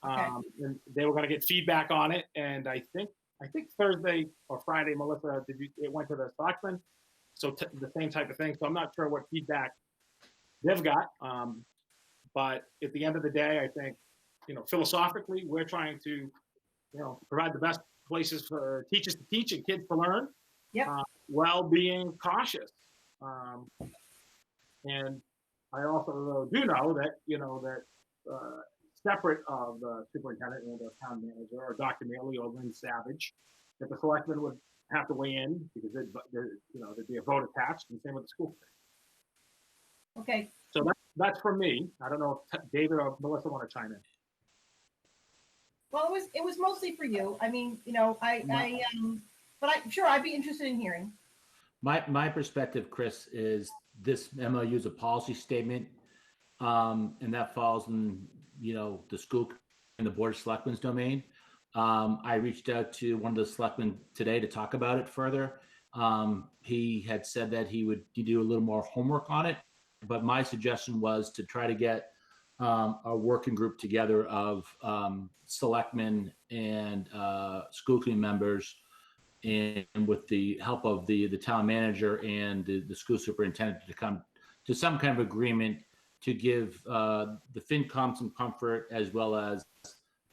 Okay. and they were going to get feedback on it. And I think I think Thursday or Friday, Melissa, it went to the selectmen. So the same type of thing. So I'm not sure what feedback they've got. But at the end of the day, I think, philosophically, we're trying to, provide the best places for teachers to teach and kids to learn, while being cautious. And I also do know that, separate of the superintendent and the town manager, or Dr. Mealy or Lynn Savage, that the selectmen would have to weigh in because there'd be a vote attached, and same with the school committee. Okay. So that's from me. I don't know if David or Melissa want to chime in. Well, it was mostly for you. I mean, but I'm sure I'd be interested in hearing. My perspective, Chris, is this MOU is a policy statement, and that falls in, the school and the Board of Selectmen's domain. I reached out to one of the selectmen today to talk about it further. He had said that he would do a little more homework on it, but my suggestion was to try to get a working group together of selectmen and school committee members, and with the help of the town manager and the school superintendent, to come to some kind of agreement to give the FinCom some comfort, as well as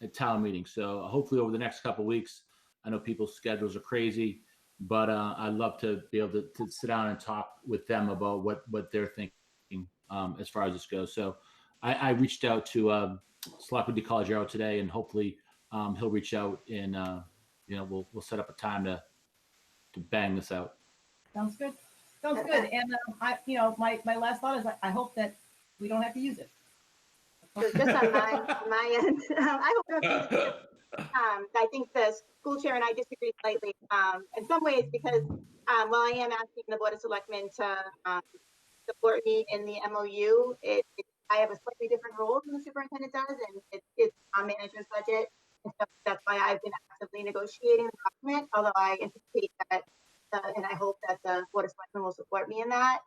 a town meeting. So hopefully over the next couple of weeks, I know people's schedules are crazy, but I'd love to be able to sit down and talk with them about what they're thinking as far as this goes. So I reached out to Selectman DeCollegiero today, and hopefully he'll reach out, and we'll set up a time to bang this out. Sounds good. Sounds good. And my last thought is I hope that we don't have to use it. So just on my end, I hope not. I think the school chair and I disagree slightly in some ways, because while I am asking the Board of Selectmen to support me in the MOU, I have a slightly different role than the superintendent does, and it's on manager's budget. And so that's why I've been actively negotiating the document, although I anticipate that, and I hope that the Board of Selectmen will support me in that.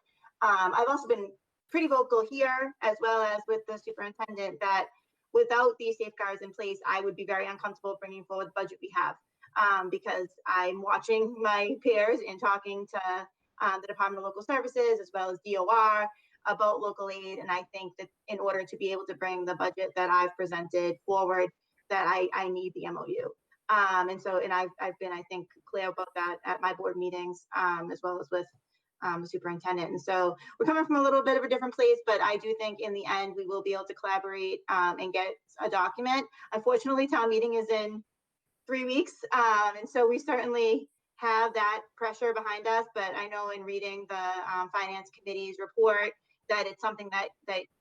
I've also been pretty vocal here, as well as with the superintendent, that without these safeguards in place, I would be very uncomfortable bringing forward the budget we have, because I'm watching my peers and talking to the Department of Local Services, as well as DOR, about local aid. And I think that in order to be able to bring the budget that I've presented forward, that I need the MOU. And I've been, I think, clear about that at my board meetings, as well as with the superintendent. And so we're coming from a little bit of a different place, but I do think in the end, we will be able to collaborate and get a document. Unfortunately, town meeting is in 3 weeks. And so we certainly have that pressure behind us, but I know in reading the Finance Committee's report, that it's something that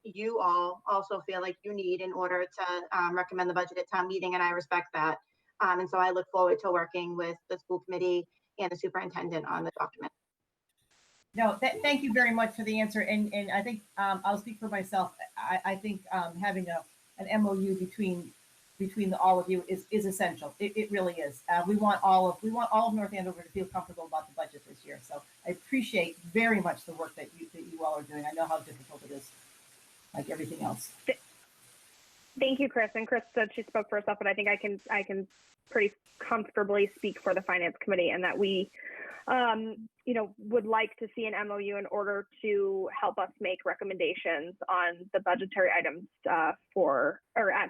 you all also feel like you need in order to recommend the budget at town meeting, and I respect that. And so I look forward to working with the school committee and the superintendent on the document. No, thank you very much for the answer. And I think I'll speak for myself. I think having an MOU between all of you is essential. It really is. We want all of North Andover to feel comfortable about the budget this year. So I appreciate very much the work that you all are doing. I know how difficult it is, like everything else. Thank you, Chris. And Chris said she spoke for herself, but I think I can pretty comfortably speak for the Finance Committee, and that we would like to see an MOU in order to help us make recommendations on the budgetary items at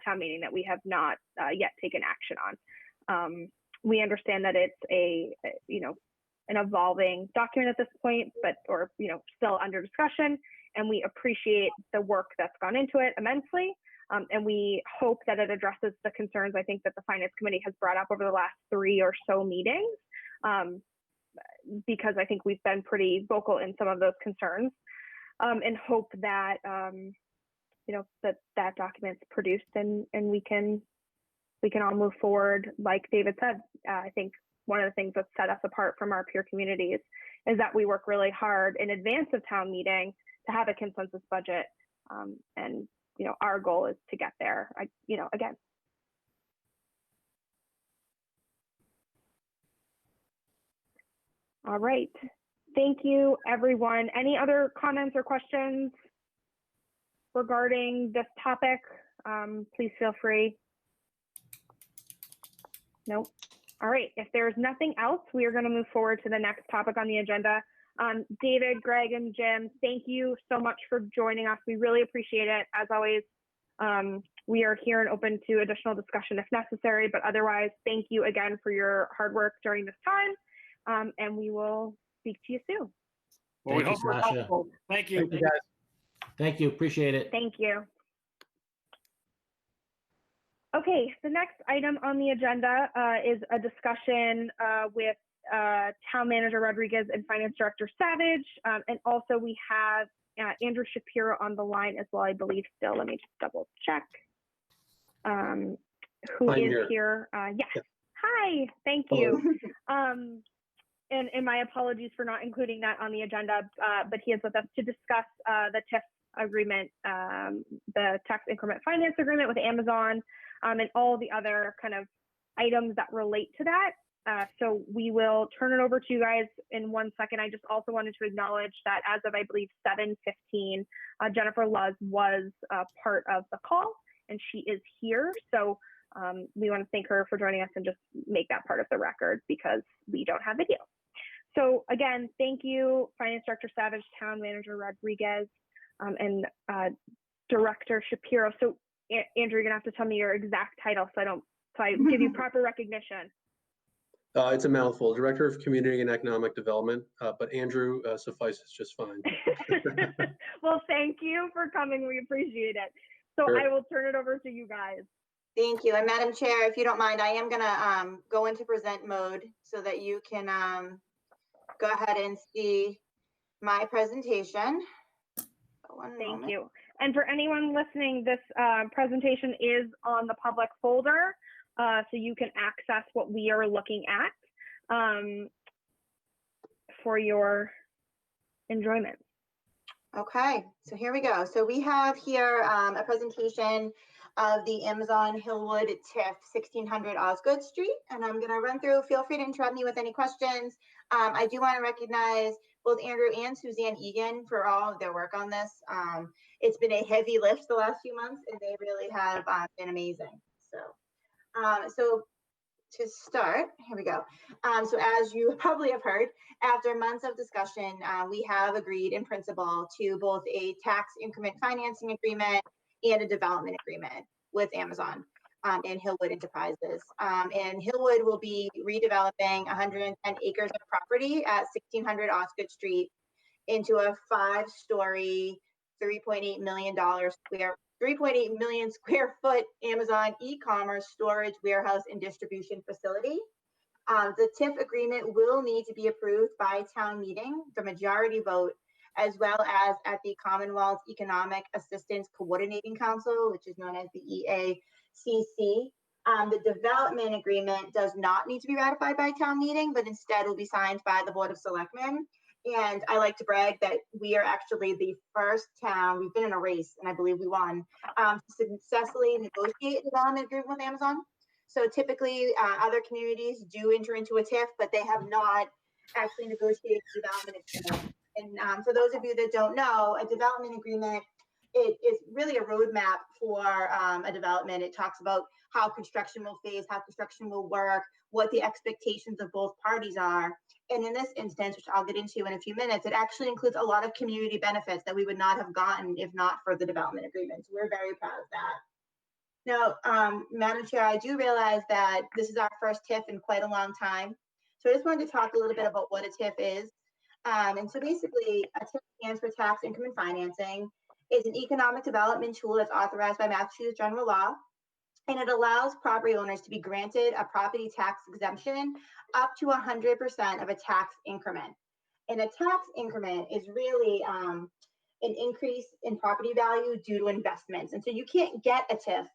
town meeting that we have not yet taken action on. We understand that it's an evolving document at this point, or still under discussion, and we appreciate the work that's gone into it immensely. And we hope that it addresses the concerns I think that the Finance Committee has brought up over the last 3 or so meetings, because I think we've been pretty vocal in some of those concerns, and hope that that document's produced and we can all move forward. Like David said, I think one of the things that set us apart from our peer communities is that we work really hard in advance of town meeting to have a consensus budget, and our goal is to get there. Again. All right. Thank you, everyone. Any other comments or questions regarding this topic? Please feel free. Nope. All right, if there's nothing else, we are going to move forward to the next topic on the agenda. David, Greg, and Jim, thank you so much for joining us. We really appreciate it. As always, we are here and open to additional discussion if necessary, but otherwise, thank you again for your hard work during this time, and we will speak to you soon. Well, Thank you, Sasha. Thank you. Thank you, guys. Thank you. Appreciate it. Thank you. Okay, the next item on the agenda is a discussion with Town Manager Rodriguez and Finance Director Savage. And also we have Andrew Shapiro on the line as well, I believe still. Let me just double check. Who I'm is here? Yes. Hi, thank you. And my apologies for not including that on the agenda, but he is with us to discuss the TIF agreement, the tax increment finance agreement with Amazon, and all the other kind of items that relate to that. So we will turn it over to you guys in 1 second. I just also wanted to acknowledge that as of, I believe, 7:15, Jennifer Luz was part of the call, and she is here. So we want to thank her for joining us and just make that part of the record because we don't have video. So again, thank you, Finance Director Savage, Town Manager Rodriguez, and Director Shapiro. So Andrew, you're gonna have to tell me your exact title so I give you proper recognition. It's a mouthful. Director of Community and Economic Development, but Andrew suffices just fine. Well, thank you for coming. We appreciate it. So Sure. I will turn it over to you guys. Thank you. And Madam Chair, if you don't mind, I am gonna go into present mode so that you can go ahead and see my presentation. Thank you. And for anyone listening, this presentation is on the public folder, so you can access what we are looking at for your enjoyment. Okay, so here we go. So we have here a presentation of the Amazon Hillwood TIF 1600 Osgoode Street, and I'm going to run through. Feel free to interrupt me with any questions. I do want to recognize both Andrew and Suzanne Egan for all of their work on this. It's been a heavy lift the last few months, and they really have been amazing. So to start, here we go. So as you probably have heard, after months of discussion, we have agreed in principle to both a tax increment financing agreement and a development agreement with Amazon and Hillwood Enterprises. And Hillwood will be redeveloping 110 acres of property at 1600 Osgoode Street into a 5-story, $3.8 million square foot Amazon e-commerce storage, warehouse, and distribution facility. The TIF agreement will need to be approved by town meeting, the majority vote, as well as at the Commonwealth Economic Assistance Coordinating Council, which is known as the EACC. The development agreement does not need to be ratified by town meeting, but instead will be signed by the Board of Selectmen. And I like to brag that we are actually the first town, we've been in a race, and I believe we won, to successfully negotiate a development agreement with Amazon. So typically other communities do enter into a TIF, but they have not actually negotiated a development agreement. And for those of you that don't know, a development agreement, it is really a roadmap for a development. It talks about how construction will phase, how construction will work, what the expectations of both parties are. And in this instance, which I'll get into in a few minutes, it actually includes a lot of community benefits that we would not have gotten if not for the development agreements. We're very proud of that. Now, Madam Chair, I do realize that this is our first TIF in quite a long time. So I just wanted to talk a little bit about what a TIF is. And so basically, a TIF stands for tax increment financing. It's an economic development tool that's authorized by Massachusetts general law. And it allows property owners to be granted a property tax exemption up to 100% of a tax increment. And a tax increment is really an increase in property value due to investments. And so you can't get a TIF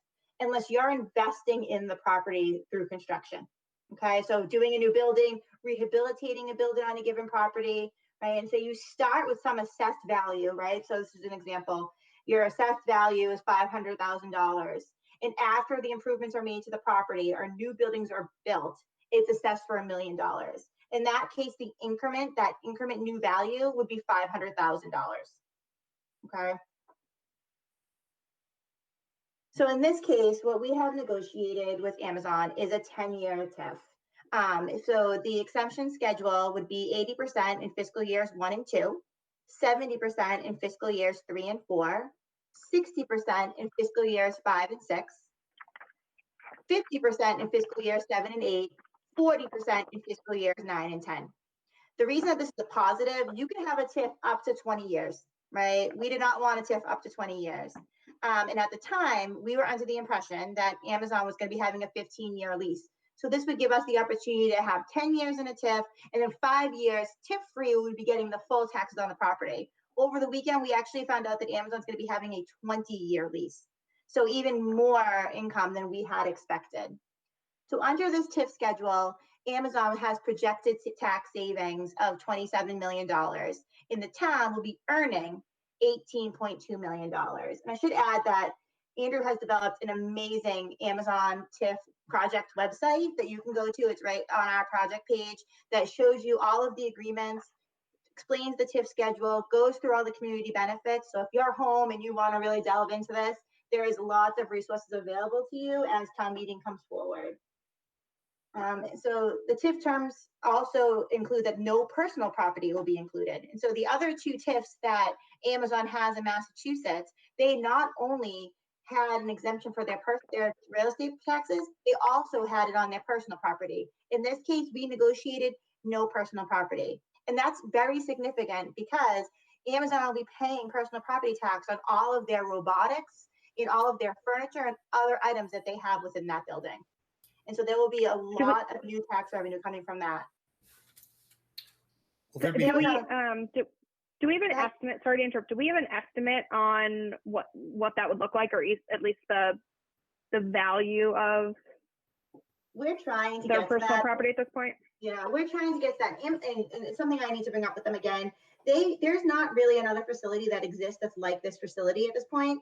unless you're investing in the property through construction. Okay, so doing a new building, rehabilitating a building on a given property, right? And so you start with some assessed value, right? So this is an example. Your assessed value is $500,000. And after the improvements are made to the property or new buildings are built, it's assessed for $1 million. In that case, the increment, that increment new value would be $500,000. Okay. So in this case, what we have negotiated with Amazon is a 10-year TIF. So the exemption schedule would be 80% in fiscal years 1 and 2, 70% in fiscal years 3 and 4, 60% in fiscal years 5 and 6, 50% in fiscal years 7 and 8, 40% in fiscal years 9 and 10. The reason that this is a positive, you can have a TIF up to 20 years, right? We did not want a TIF up to 20 years. And at the time, we were under the impression that Amazon was going to be having a 15-year lease. So this would give us the opportunity to have 10 years in a TIF, and then 5 years TIF-free, we would be getting the full taxes on the property. Over the weekend, we actually found out that Amazon's going to be having a 20-year lease. So even more income than we had expected. So under this TIF schedule, Amazon has projected tax savings of $27 million, and the town will be earning $18.2 million. And I should add that Andrew has developed an amazing Amazon TIF project website that you can go to. It's right on our project page that shows you all of the agreements, explains the TIF schedule, goes through all the community benefits. So if you're home and you want to really delve into this, there is lots of resources available to you as town meeting comes forward. So the TIF terms also include that no personal property will be included. And so the other two TIFs that Amazon has in Massachusetts, they not only had an exemption for their real estate taxes, they also had it on their personal property. In this case, we negotiated no personal property. And that's very significant because Amazon will be paying personal property tax on all of their robotics, in all of their furniture and other items that they have within that building. And so there will be a lot of new tax revenue coming from that. Do we have an estimate? Sorry to interrupt. Do we have an estimate on what that would look like, or at least the value of? We're trying to their get personal that. property at this point. Yeah, we're trying to get that, and it's something I need to bring up with them again. There's not really another facility that exists that's like this facility at this point.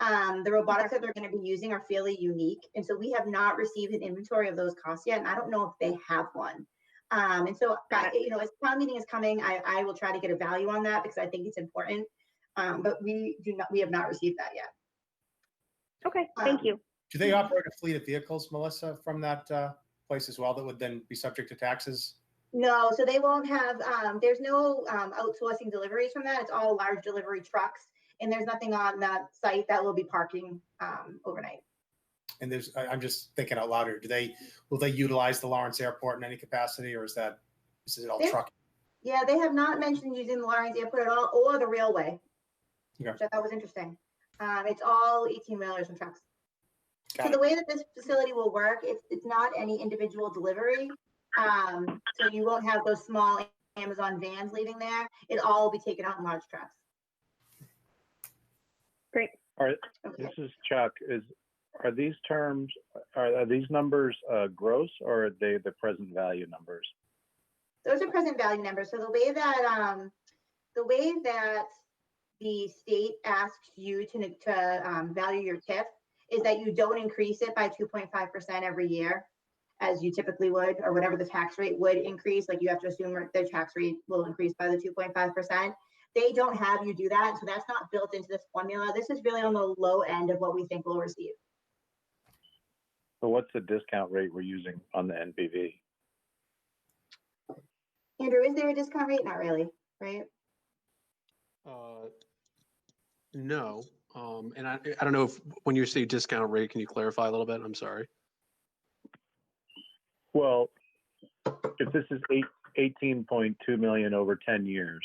The robotics that they're going to be using are fairly unique, and so we have not received an inventory of those costs yet, and I don't know if they have one. And so, as town meeting is coming, I will try to get a value on that because I think it's important. But we have not received that yet. Okay, thank you. Do they operate a fleet of vehicles, Melissa, from that place as well that would then be subject to taxes? No, so they won't have. There's no outsourcing deliveries from that. It's all large delivery trucks. And there's nothing on that site that will be parking overnight. And I'm just thinking out loud here. Will they utilize the Lawrence Airport in any capacity, or is it all trucking? Yeah, they have not mentioned using the Lawrence Airport at all, or the railway, okay. Which I thought was interesting. It's all 18-wheelers and trucks. So the way that this facility will work, it's not any individual delivery. So you won't have those small Amazon vans leaving there. It all will be taken out in large trucks. Great. All right, this is Chuck. Are these numbers gross, or are they the present value numbers? Those are present value numbers. So the way that the state asks you to value your TIF is that you don't increase it by 2.5% every year, as you typically would, or whatever the tax rate would increase. Like you have to assume the tax rate will increase by the 2.5%. They don't have you do that. So that's not built into this formula. This is really on the low end of what we think we'll receive. So what's the discount rate we're using on the NPV? Andrew, is there a discount rate? Not really, right? No. And I don't know if when you say discount rate, can you clarify a little bit? I'm sorry. Well, if this is 18.2 million over 10 years,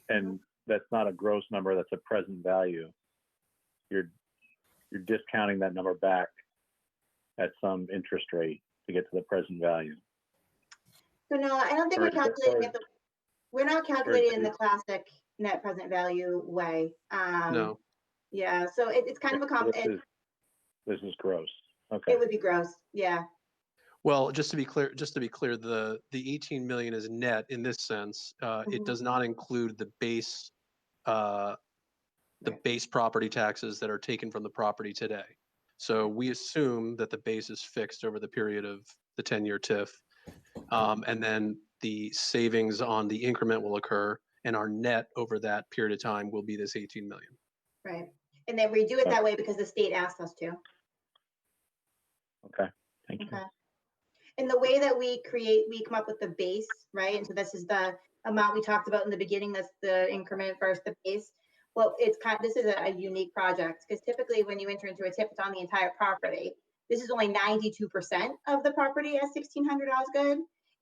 and that's not a gross number, that's a present value, you're discounting that number back at some interest rate to get to the present value. So no, I don't think we're calculating it. We're not calculating in the classic net present value way. No. Yeah, so it's kind of a this is gross. Okay. It would be gross. Yeah. Well, just to be clear, the 18 million is net in this sense. It does not include the base property taxes that are taken from the property today. So we assume that the base is fixed over the period of the 10-year TIF, and then the savings on the increment will occur, and our net over that period of time will be this 18 million. Right, and then we do it that way because the state asked us to. Okay, thank you. Okay. And the way that we come up with the base, right? And so this is the amount we talked about in the beginning. That's the increment versus the base. Well, this is a unique project because typically when you enter into a TIF, it's on the entire property. This is only 92% of the property at 1600 Osgoode.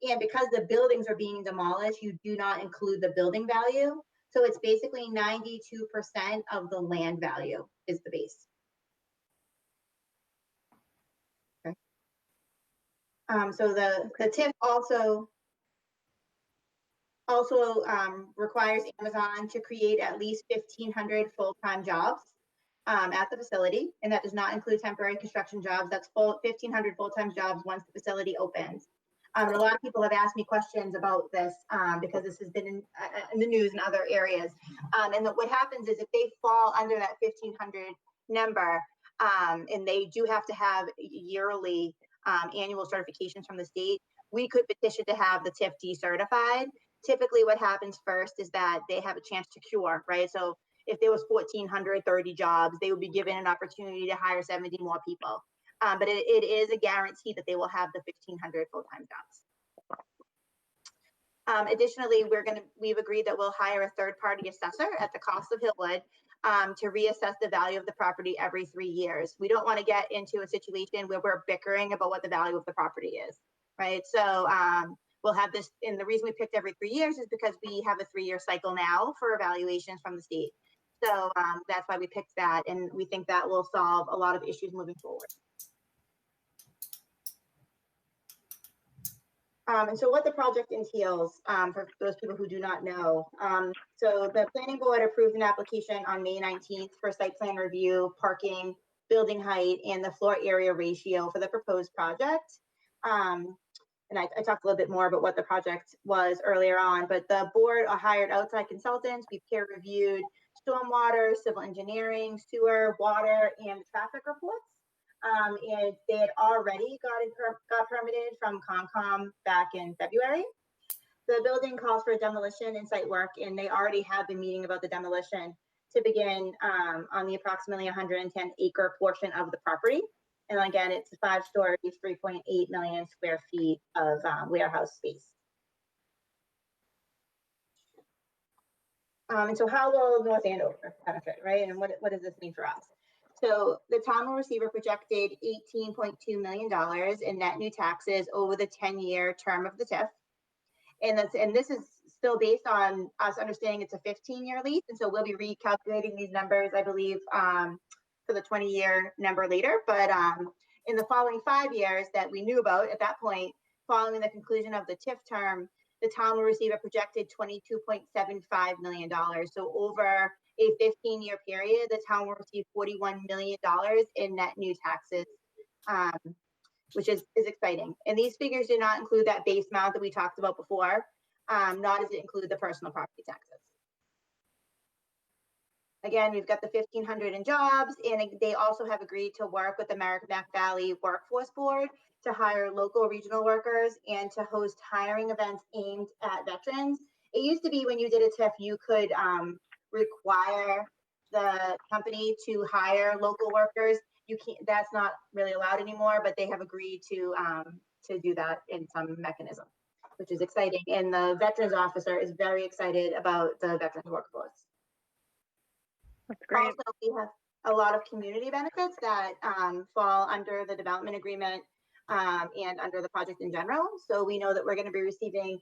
And because the buildings are being demolished, you do not include the building value. So it's basically 92% of the land value is the base. Okay. So the TIF also requires Amazon to create at least 1,500 full-time jobs at the facility, and that does not include temporary construction jobs. That's 1,500 full-time jobs once the facility opens. And a lot of people have asked me questions about this because this has been in the news in other areas. And what happens is if they fall under that 1,500 number, and they do have to have yearly annual certifications from the state, we could petition to have the TIF decertified. Typically what happens first is that they have a chance to cure, right? So if there was 1,430 jobs, they would be given an opportunity to hire 70 more people. But it is a guarantee that they will have the 1,500 full-time jobs. Additionally, we've agreed that we'll hire a third-party assessor at the cost of Hillwood to reassess the value of the property every 3 years. We don't want to get into a situation where we're bickering about what the value of the property is, right? So we'll have this, and the reason we picked every 3 years is because we have a 3-year cycle now for evaluations from the state. So that's why we picked that, and we think that will solve a lot of issues moving forward. And so what the project entails, for those people who do not know, so the planning board approved an application on May 19th for site plan review, parking, building height, and the floor area ratio for the proposed project. And I talked a little bit more about what the project was earlier on, but the board hired outside consultants. We peer reviewed stormwater, civil engineering, sewer, water, and traffic reports. And they had already got permitted from Concom back in February. The building calls for demolition and site work, and they already have been meeting about the demolition to begin on the approximately 110-acre portion of the property. And again, it's 5 stories, 3.8 million square feet of warehouse space. And so how will North Andover benefit, right? And what does this mean for us? So the town will receive a projected $18.2 million in net new taxes over the 10-year term of the TIF. And this is still based on us understanding it's a 15-year lease. And so we'll be recalculating these numbers, I believe, for the 20-year number later. But in the following 5 years that we knew about at that point, following the conclusion of the TIF term, the town will receive a projected $22.75 million. So over a 15-year period, the town will receive $41 million in net new taxes, which is exciting. And these figures do not include that base amount that we talked about before, nor does it include the personal property taxes. Again, we've got the 1,500 in jobs, and they also have agreed to work with the Merrimack Valley Workforce Board to hire local regional workers and to host hiring events aimed at veterans. It used to be when you did a TIF, you could require the company to hire local workers. You can't, that's not really allowed anymore, but they have agreed to do that in some mechanism, which is exciting. And the veterans officer is very excited about the veterans workforce. That's great. Also, we have a lot of community benefits that fall under the development agreement and under the project in general. So we know that we're going to be receiving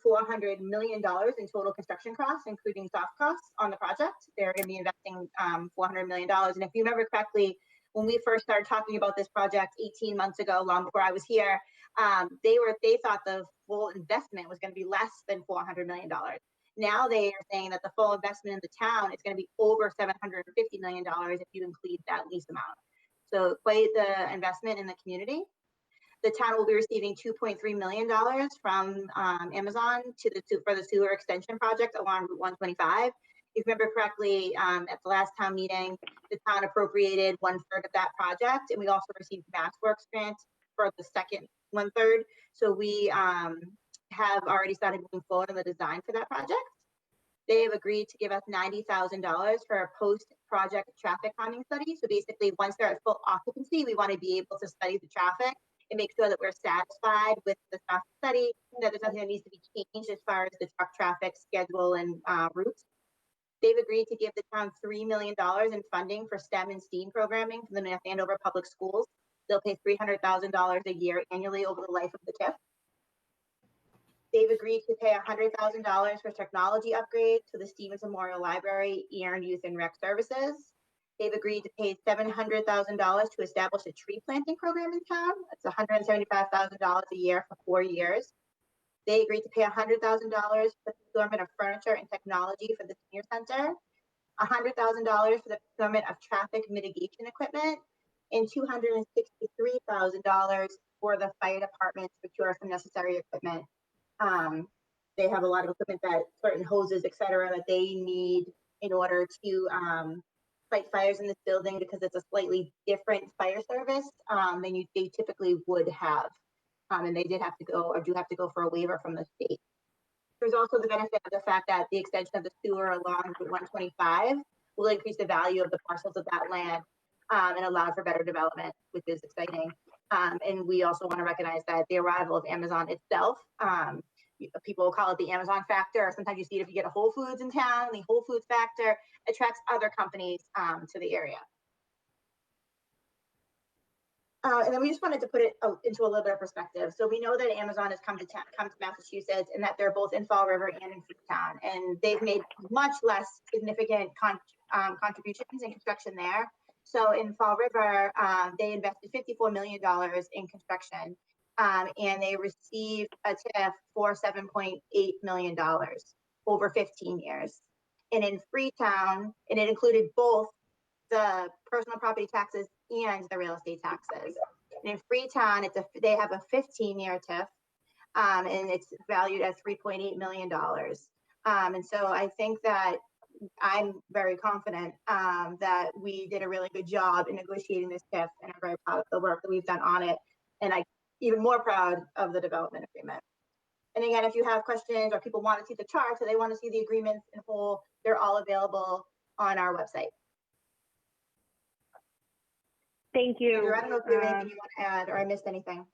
$400 million in total construction costs, including soft costs on the project. They're going to be investing $400 million. And if you remember correctly, when we first started talking about this project 18 months ago, long before I was here, they thought the full investment was going to be less than $400 million. Now they are saying that the full investment in the town is going to be over $750 million if you include that lease amount. So quite the investment in the community. The town will be receiving $2.3 million from Amazon for the sewer extension project along Route 125. If you remember correctly, at the last town meeting, the town appropriated 1/3 of that project, and we also received MassWorks grant for the second 1/3. So we have already started moving forward on the design for that project. They have agreed to give us $90,000 for a post-project traffic calming study. So basically, once they're at full occupancy, we want to be able to study the traffic and make sure that we're satisfied with the traffic study, that there's nothing that needs to be changed as far as the truck traffic schedule and routes. They've agreed to give the town $3 million in funding for STEM and STEAM programming for the North Andover Public Schools. They'll pay $300,000 a year annually over the life of the TIF. They've agreed to pay $100,000 for technology upgrades to the Stevens Memorial Library, Erin Youth and Rec Services. They've agreed to pay $700,000 to establish a tree planting program in town. That's $175,000 a year for 4 years. They agreed to pay $100,000 for the procurement of furniture and technology for the senior center, $100,000 for the procurement of traffic mitigation equipment, and $263,000 for the fire department to procure some necessary equipment. They have a lot of equipment, that certain hoses, et cetera, that they need in order to fight fires in this building, because it's a slightly different fire service than they typically would have. And they did have to go, or do have to go, for a waiver from the state. There's also the benefit of the fact that the extension of the sewer along Route 125 will increase the value of the parcels of that land and allow for better development, which is exciting. And we also want to recognize that the arrival of Amazon itself, people call it the Amazon factor, or sometimes you see it if you get a Whole Foods in town. The Whole Foods factor attracts other companies to the area. And then we just wanted to put it into a little bit of perspective. So we know that Amazon has come to Massachusetts, and that they're both in Fall River and in Freetown, and they've made much less significant contributions in construction there. So in Fall River, they invested $54 million in construction, and they received a TIF for $7.8 million over 15 years. And in Freetown, and it included both the personal property taxes and the real estate taxes. And in Freetown, they have a 15-year TIF, and it's valued at $3.8 million. And so I think that I'm very confident that we did a really good job in negotiating this TIF, and I'm very proud of the work that we've done on it. And I'm even more proud of the development agreement. And again, if you have questions, or people want to see the charts, or they want to see the agreements in whole, they're all available on our website. Thank you. Andrew, I don't know if you have anything you want to add, or I missed anything.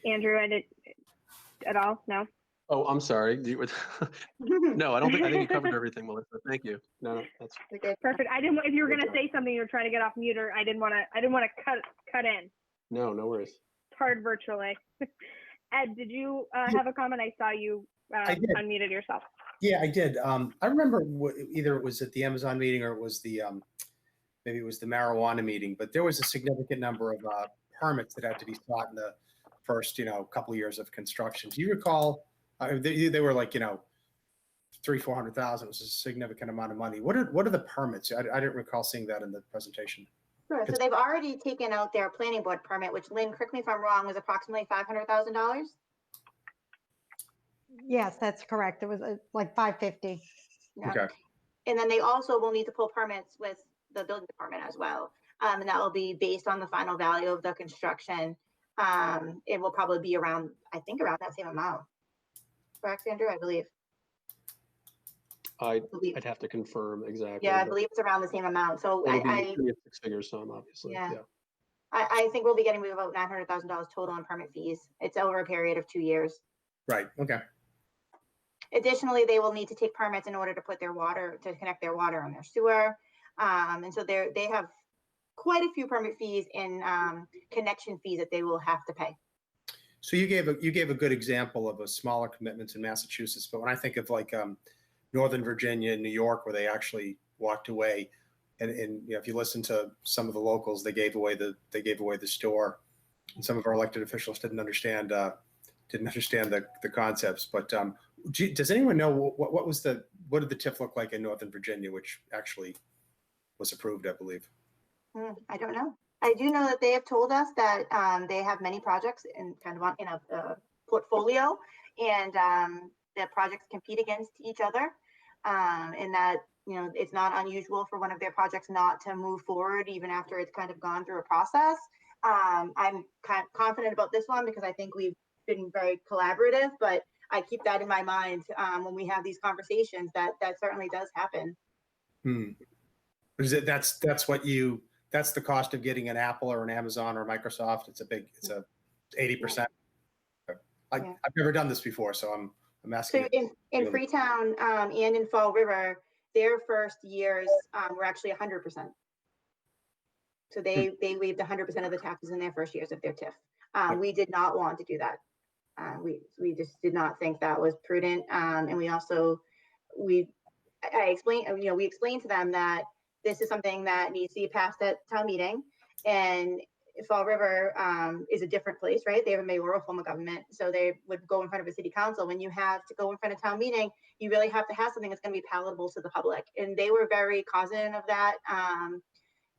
Andrew, I did at all? No. Oh, I'm sorry. No, I think you covered everything, Melissa. Thank you. No, that's okay. Perfect. I didn't. If you were going to say something, you're trying to get off mute, or I didn't want to cut in. No worries. It's hard virtually. Ed, did you have a comment? I saw you unmuted yourself. Yeah, I did. I remember either it was at the Amazon meeting, or it was the maybe it was the marijuana meeting, but there was a significant number of permits that had to be sought in the first, couple of years of construction. Do you recall? They were like, 300,000-400,000. It was a significant amount of money. What are the permits? I didn't recall seeing that in the presentation. Sure. So they've already taken out their planning board permit, which, Lynn, correct me if I'm wrong, was approximately $500,000. Yes, that's correct. It was like 550. Yeah. Okay. And then they also will need to pull permits with the building department as well. And that will be based on the final value of the construction. It will probably be around that same amount. Correct, Andrew? I believe. I'd have to confirm exactly. Yeah, I believe it's around the same amount. So I 6-figure sum, obviously. Yeah. I think we'll be getting about $900,000 total in permit fees. It's over a period of 2 years. Right. Okay. Additionally, they will need to take permits in order to connect their water and their sewer. And so they have quite a few permit fees and connection fees that they will have to pay. So you gave a good example of a smaller commitments in Massachusetts, but when I think of like Northern Virginia and New York, where they actually walked away, and if you listen to some of the locals, they gave away the store, and some of our elected officials didn't understand the concepts. But does anyone know what did the TIF look like in Northern Virginia, which actually was approved, I believe? I don't know. I do know that they have told us that they have many projects in a portfolio, and the projects compete against each other, and that it's not unusual for one of their projects not to move forward even after it's kind of gone through a process. I'm kind of confident about this one because I think we've been very collaborative, but I keep that in my mind when we have these conversations. That certainly does happen. Is it that's the cost of getting an Apple or an Amazon or Microsoft? It's a 80%. I've never done this before, so I'm asking. So in Freetown and in Fall River, their first years were actually 100%. So they waived 100% of the taxes in their first years of their TIF. We did not want to do that. We just did not think that was prudent. And we explained to them that this is something that needs to be passed at town meeting, and Fall River is a different place, right? They have a mayoral form of government, so they would go in front of a city council. When you have to go in front of town meeting, you really have to have something that's going to be palatable to the public, and they were very cognizant of that.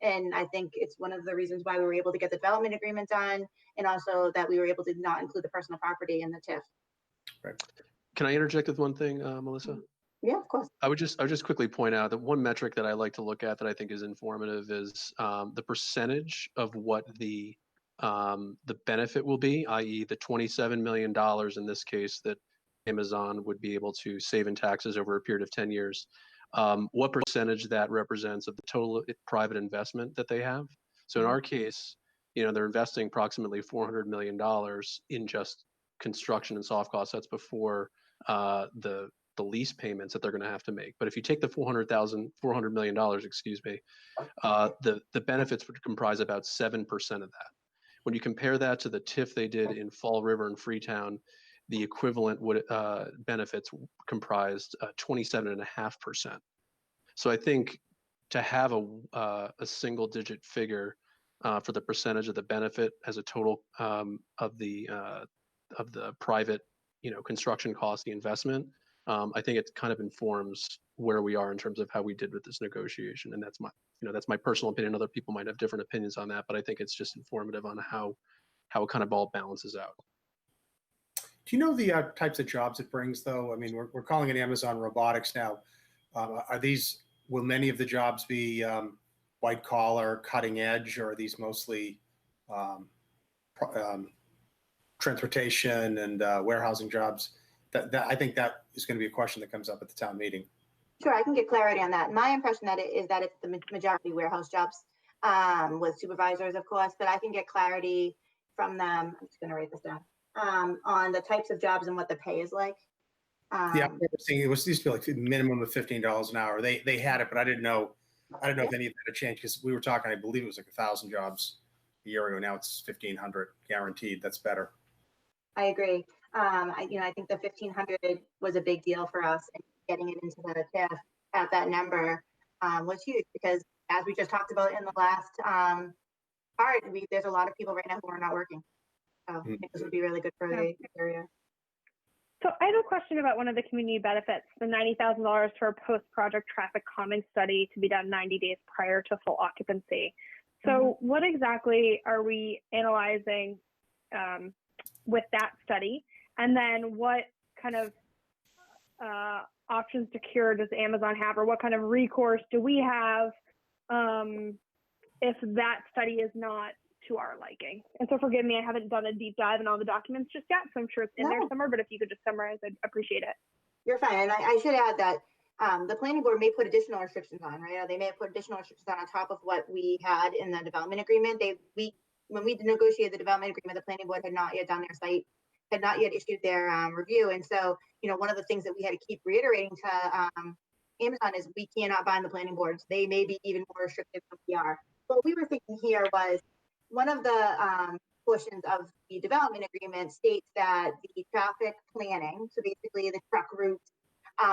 And I think it's one of the reasons why we were able to get the development agreement done, and also that we were able to not include the personal property in the TIF. Right. Can I interject with one thing, Melissa? Yeah, of course. I would just quickly point out that one metric that I like to look at that I think is informative is the percentage of what the benefit will be, i.e. the $27 million in this case that Amazon would be able to save in taxes over a period of 10 years. What percentage that represents of the total private investment that they have. So in our case, they're investing approximately $400 million in just construction and soft costs. That's before the lease payments that they're going to have to make. But if you take the $400 million, the benefits would comprise about 7% of that. When you compare that to the TIF they did in Fall River and Freetown, the equivalent benefits comprised 27.5%. So I think to have a single digit figure for the percentage of the benefit as a total of the private construction cost, the investment, I think it kind of informs where we are in terms of how we did with this negotiation. And that's my personal opinion. Other people might have different opinions on that, but I think it's just informative on how it kind of all balances out. Do you know the types of jobs it brings, though? I mean, we're calling it Amazon Robotics now. Will many of the jobs be white collar, cutting edge, or are these mostly transportation and warehousing jobs? I think that is going to be a question that comes up at the town meeting. Sure, I can get clarity on that. My impression is that it's the majority warehouse jobs with supervisors, of course, but I can get clarity from them. I'm just going to write this down on the types of jobs and what the pay is like. Yeah, it used to be like a minimum of $15 an hour. They had it, but I didn't know if any of that had changed, because we were talking, I believe it was like 1,000 jobs a year ago. Now it's 1,500 guaranteed. That's better. I agree. I think the 1,500 was a big deal for us, and getting it into the TIF at that number was huge, because as we just talked about in the last part, there's a lot of people right now who are not working. So I think this would be really good for the area. So I have a question about one of the community benefits, the $90,000 for a post-project traffic calming study to be done 90 days prior to full occupancy. So what exactly are we analyzing with that study? And then what kind of options to cure does Amazon have, or what kind of recourse do we have if that study is not to our liking? And so forgive me, I haven't done a deep dive in all the documents just yet, so I'm sure it's in there somewhere, but if you could just summarize, I'd appreciate it. You're fine. And I should add that the planning board may put additional restrictions on, right? Or they may have put additional restrictions on top of what we had in the development agreement. When we negotiated the development agreement, the planning board had not yet done their site, had not yet issued their review. And so, one of the things that we had to keep reiterating to Amazon is we cannot bind the planning boards. They may be even more restrictive than we are. What we were thinking here was, one of the portions of the development agreement states that the traffic planning, so basically the truck routes,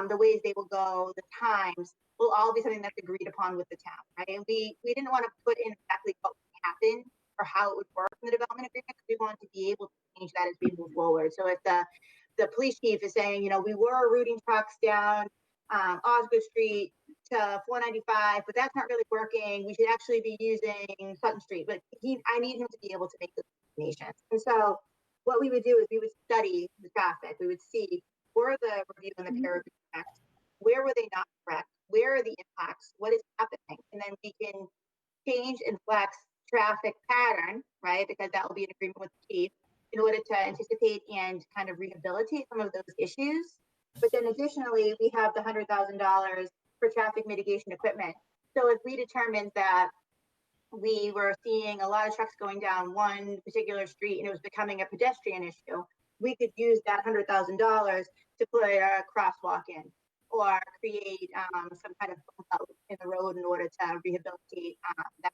the ways they will go, the times, will all be something that's agreed upon with the town, right? And we didn't want to put in exactly what would happen or how it would work in the development agreement, because we wanted to be able to change that as we move forward. So if the police chief is saying, we were routing trucks down Osgoode Street to 495, but that's not really working, we should actually be using Sutton Street. But I need him to be able to make those determinations. And so what we would do is we would study the traffic. We would see, were the review and the peer review correct? Where were they not correct? Where are the impacts? What is happening? And then we can change and flex traffic pattern, right? Because that will be an agreement with the chief. in order to anticipate and kind of rehabilitate some of those issues. But then additionally, we have the $100,000 for traffic mitigation equipment. So if we determined that we were seeing a lot of trucks going down one particular street and it was becoming a pedestrian issue, we could use that $100,000 to put a crosswalk in or create some kind of bump out in the road in order to rehabilitate that.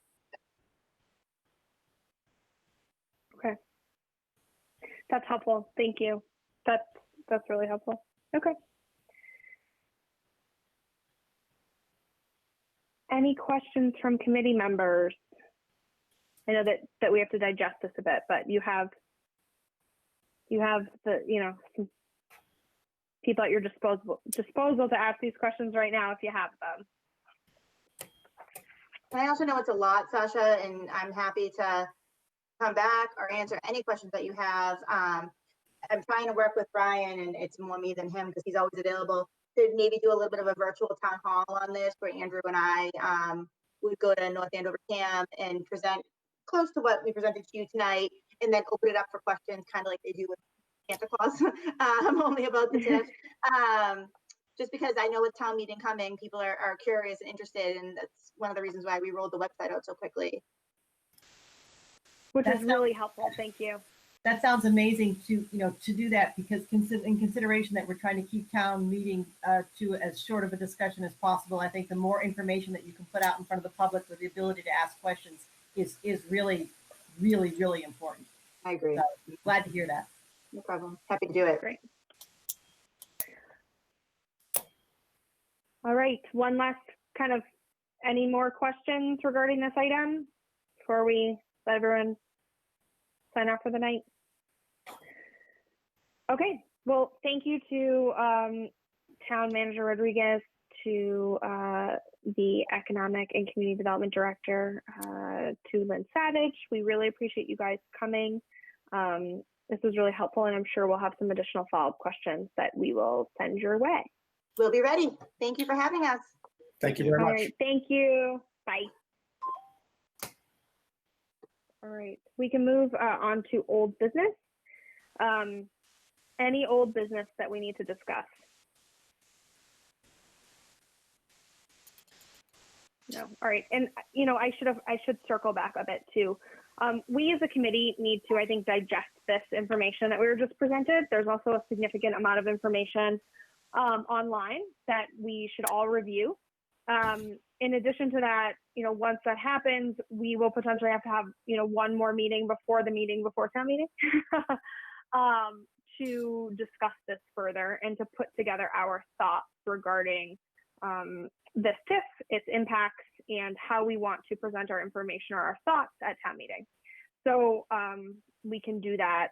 Okay. That's helpful. Thank you. That's really helpful. Okay. Any questions from committee members? I know that we have to digest this a bit, but you have the, some people at your disposal to ask these questions right now if you have them. And I also know it's a lot, Sasha, and I'm happy to come back or answer any questions that you have. I'm trying to work with Brian, and it's more me than him because he's always available, to maybe do a little bit of a virtual town hall on this where Andrew and I would go to North Andover CAM and present close to what we presented to you tonight, and then open it up for questions, kind of like they do with Santa Claus, only about the TIF. Just because I know with town meeting coming, people are curious and interested, and that's one of the reasons why we rolled the website out so quickly. Which is really helpful. Thank you. That sounds amazing to do that, because in consideration that we're trying to keep town meeting to as short of a discussion as possible. I think the more information that you can put out in front of the public with the ability to ask questions is really, really, really important. I agree. So, glad to hear that. No problem. Happy to do it. Great. All right. One last any more questions regarding this item before we let everyone sign off for the night? Okay. Well, thank you to Town Manager Rodriguez, to the Economic and Community Development Director, to Lynn Savage. We really appreciate you guys coming. This was really helpful, and I'm sure we'll have some additional follow-up questions that we will send your way. We'll be ready. Thank you for having us. Thank you very much. All right, thank you. Bye. All right, we can move on to old business. Any old business that we need to discuss? No. All right, and I should circle back a bit too. We as a committee need to, I think, digest this information that we were just presented. There's also a significant amount of information online that we should all review. In addition to that, once that happens, we will potentially have to have, one more meeting before town meeting to discuss this further and to put together our thoughts regarding this TIF, its impacts, and how we want to present our information or our thoughts at town meeting. So we can do that,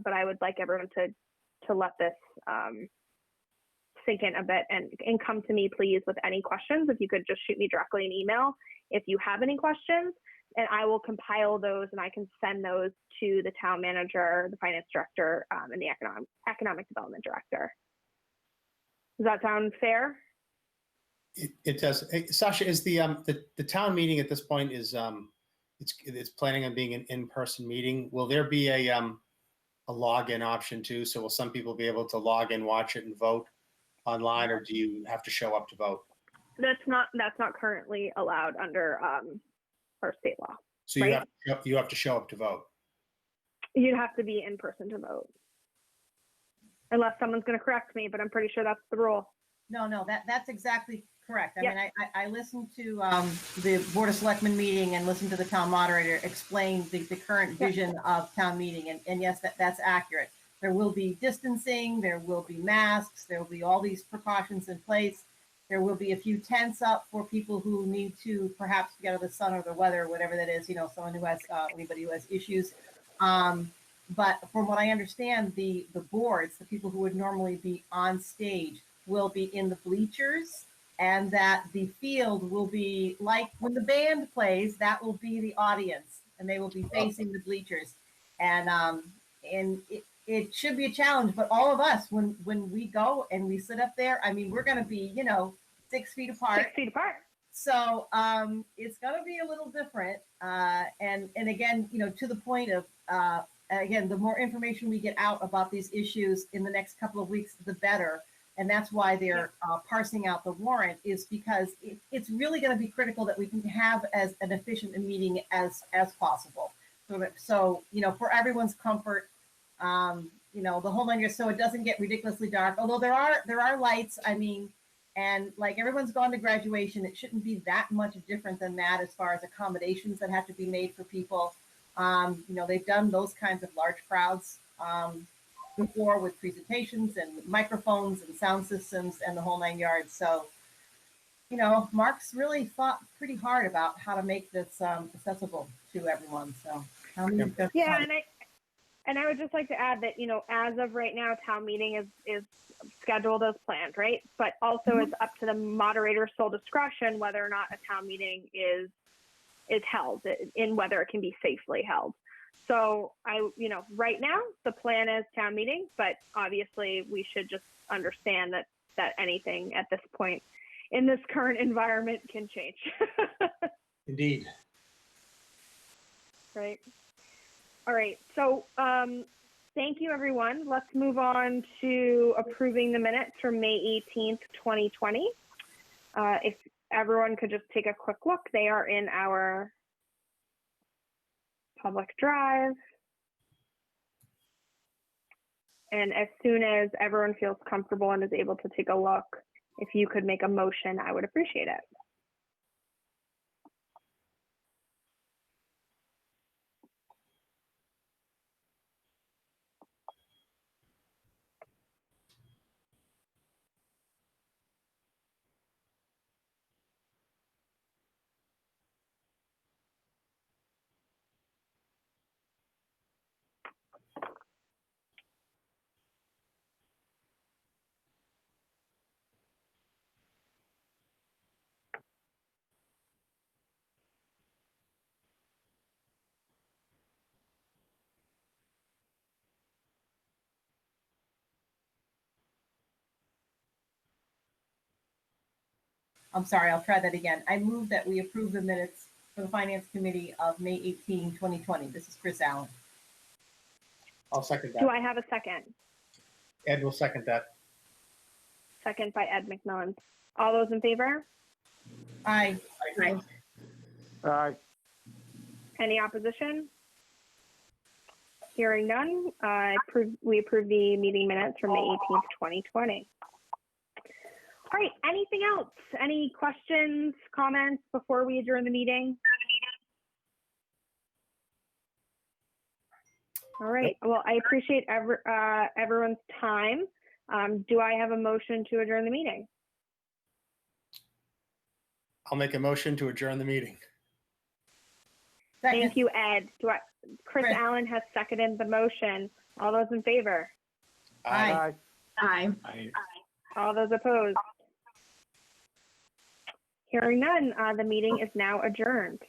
but I would like everyone to let this sink in a bit and come to me, please, with any questions. If you could just shoot me directly an email if you have any questions, and I will compile those and I can send those to the town manager, the finance director, and the economic development director. Does that sound fair? It does. Hey, Sasha, is the town meeting at this point is it's planning on being an in-person meeting? Will there be a login option too? So will some people be able to log in, watch it, and vote online, or do you have to show up to vote? That's not currently allowed under our state law. So you have to show up to vote. You'd have to be in person to vote, unless someone's going to correct me, but I'm pretty sure that's the rule. No, that's exactly correct. I Yep. mean, I listened to the Board of Selectmen meeting and listened to the town moderator explain the current vision of town meeting, and yes, that's accurate. There will be distancing, there will be masks, there will be all these precautions in place. There will be a few tents up for people who need to perhaps get out of the sun or the weather, or whatever that is, someone who has, anybody who has issues. But from what I understand, the boards, the people who would normally be on stage, will be in the bleachers, and that the field will be like when the band plays, that will be the audience, and they will be facing the bleachers. And it should be a challenge, but all of us, when we go and we sit up there, I mean, we're going to be, 6 feet apart. 6 feet apart. So it's going to be a little different. And again, to the point of again, the more information we get out about these issues in the next couple of weeks, the better. And that's why they're parsing out the warrant, is because it's really going to be critical that we can have as an efficient a meeting as possible. So for everyone's comfort, the whole 9 years, so it doesn't get ridiculously dark. Although there are lights. I mean, and like everyone's gone to graduation, it shouldn't be that much different than that as far as accommodations that have to be made for people. They've done those kinds of large crowds before with presentations and microphones and sound systems and the whole 9 yards. So, Mark's really thought pretty hard about how to make this accessible to everyone. So, yeah, and I would just like to add that, as of right now, town meeting is scheduled as planned, right? But also it's up to the moderator's sole discretion whether or not a town meeting is held, in whether it can be safely held. So right now the plan is town meeting, but obviously we should just understand that anything at this point in this current environment can change. Indeed. Right. All right. So thank you, everyone. Let's move on to approving the minutes from May 18th, 2020. If everyone could just take a quick look, they are in our public drive. And as soon as everyone feels comfortable and is able to take a look, if you could make a motion, I would appreciate it. I'm sorry, I'll try that again. I move that we approve the minutes for the Finance Committee of May 18, 2020. This is Chris Allen. I'll second that. Do I have a second? Ed will second that. Second by Ed McMillan. All those in favor? Aye. Aye. Aye. Any opposition? Hearing none, we approve the meeting minutes from May 18th, 2020. All right, anything else? Any questions, comments before we adjourn the meeting? All right, well, I appreciate everyone's time. Do I have a motion to adjourn the meeting? I'll make a motion to adjourn the meeting. Second. Thank you, Ed. Chris Allen has seconded the motion. All those in favor? Aye. Aye. Aye. All those opposed? Hearing none, the meeting is now adjourned.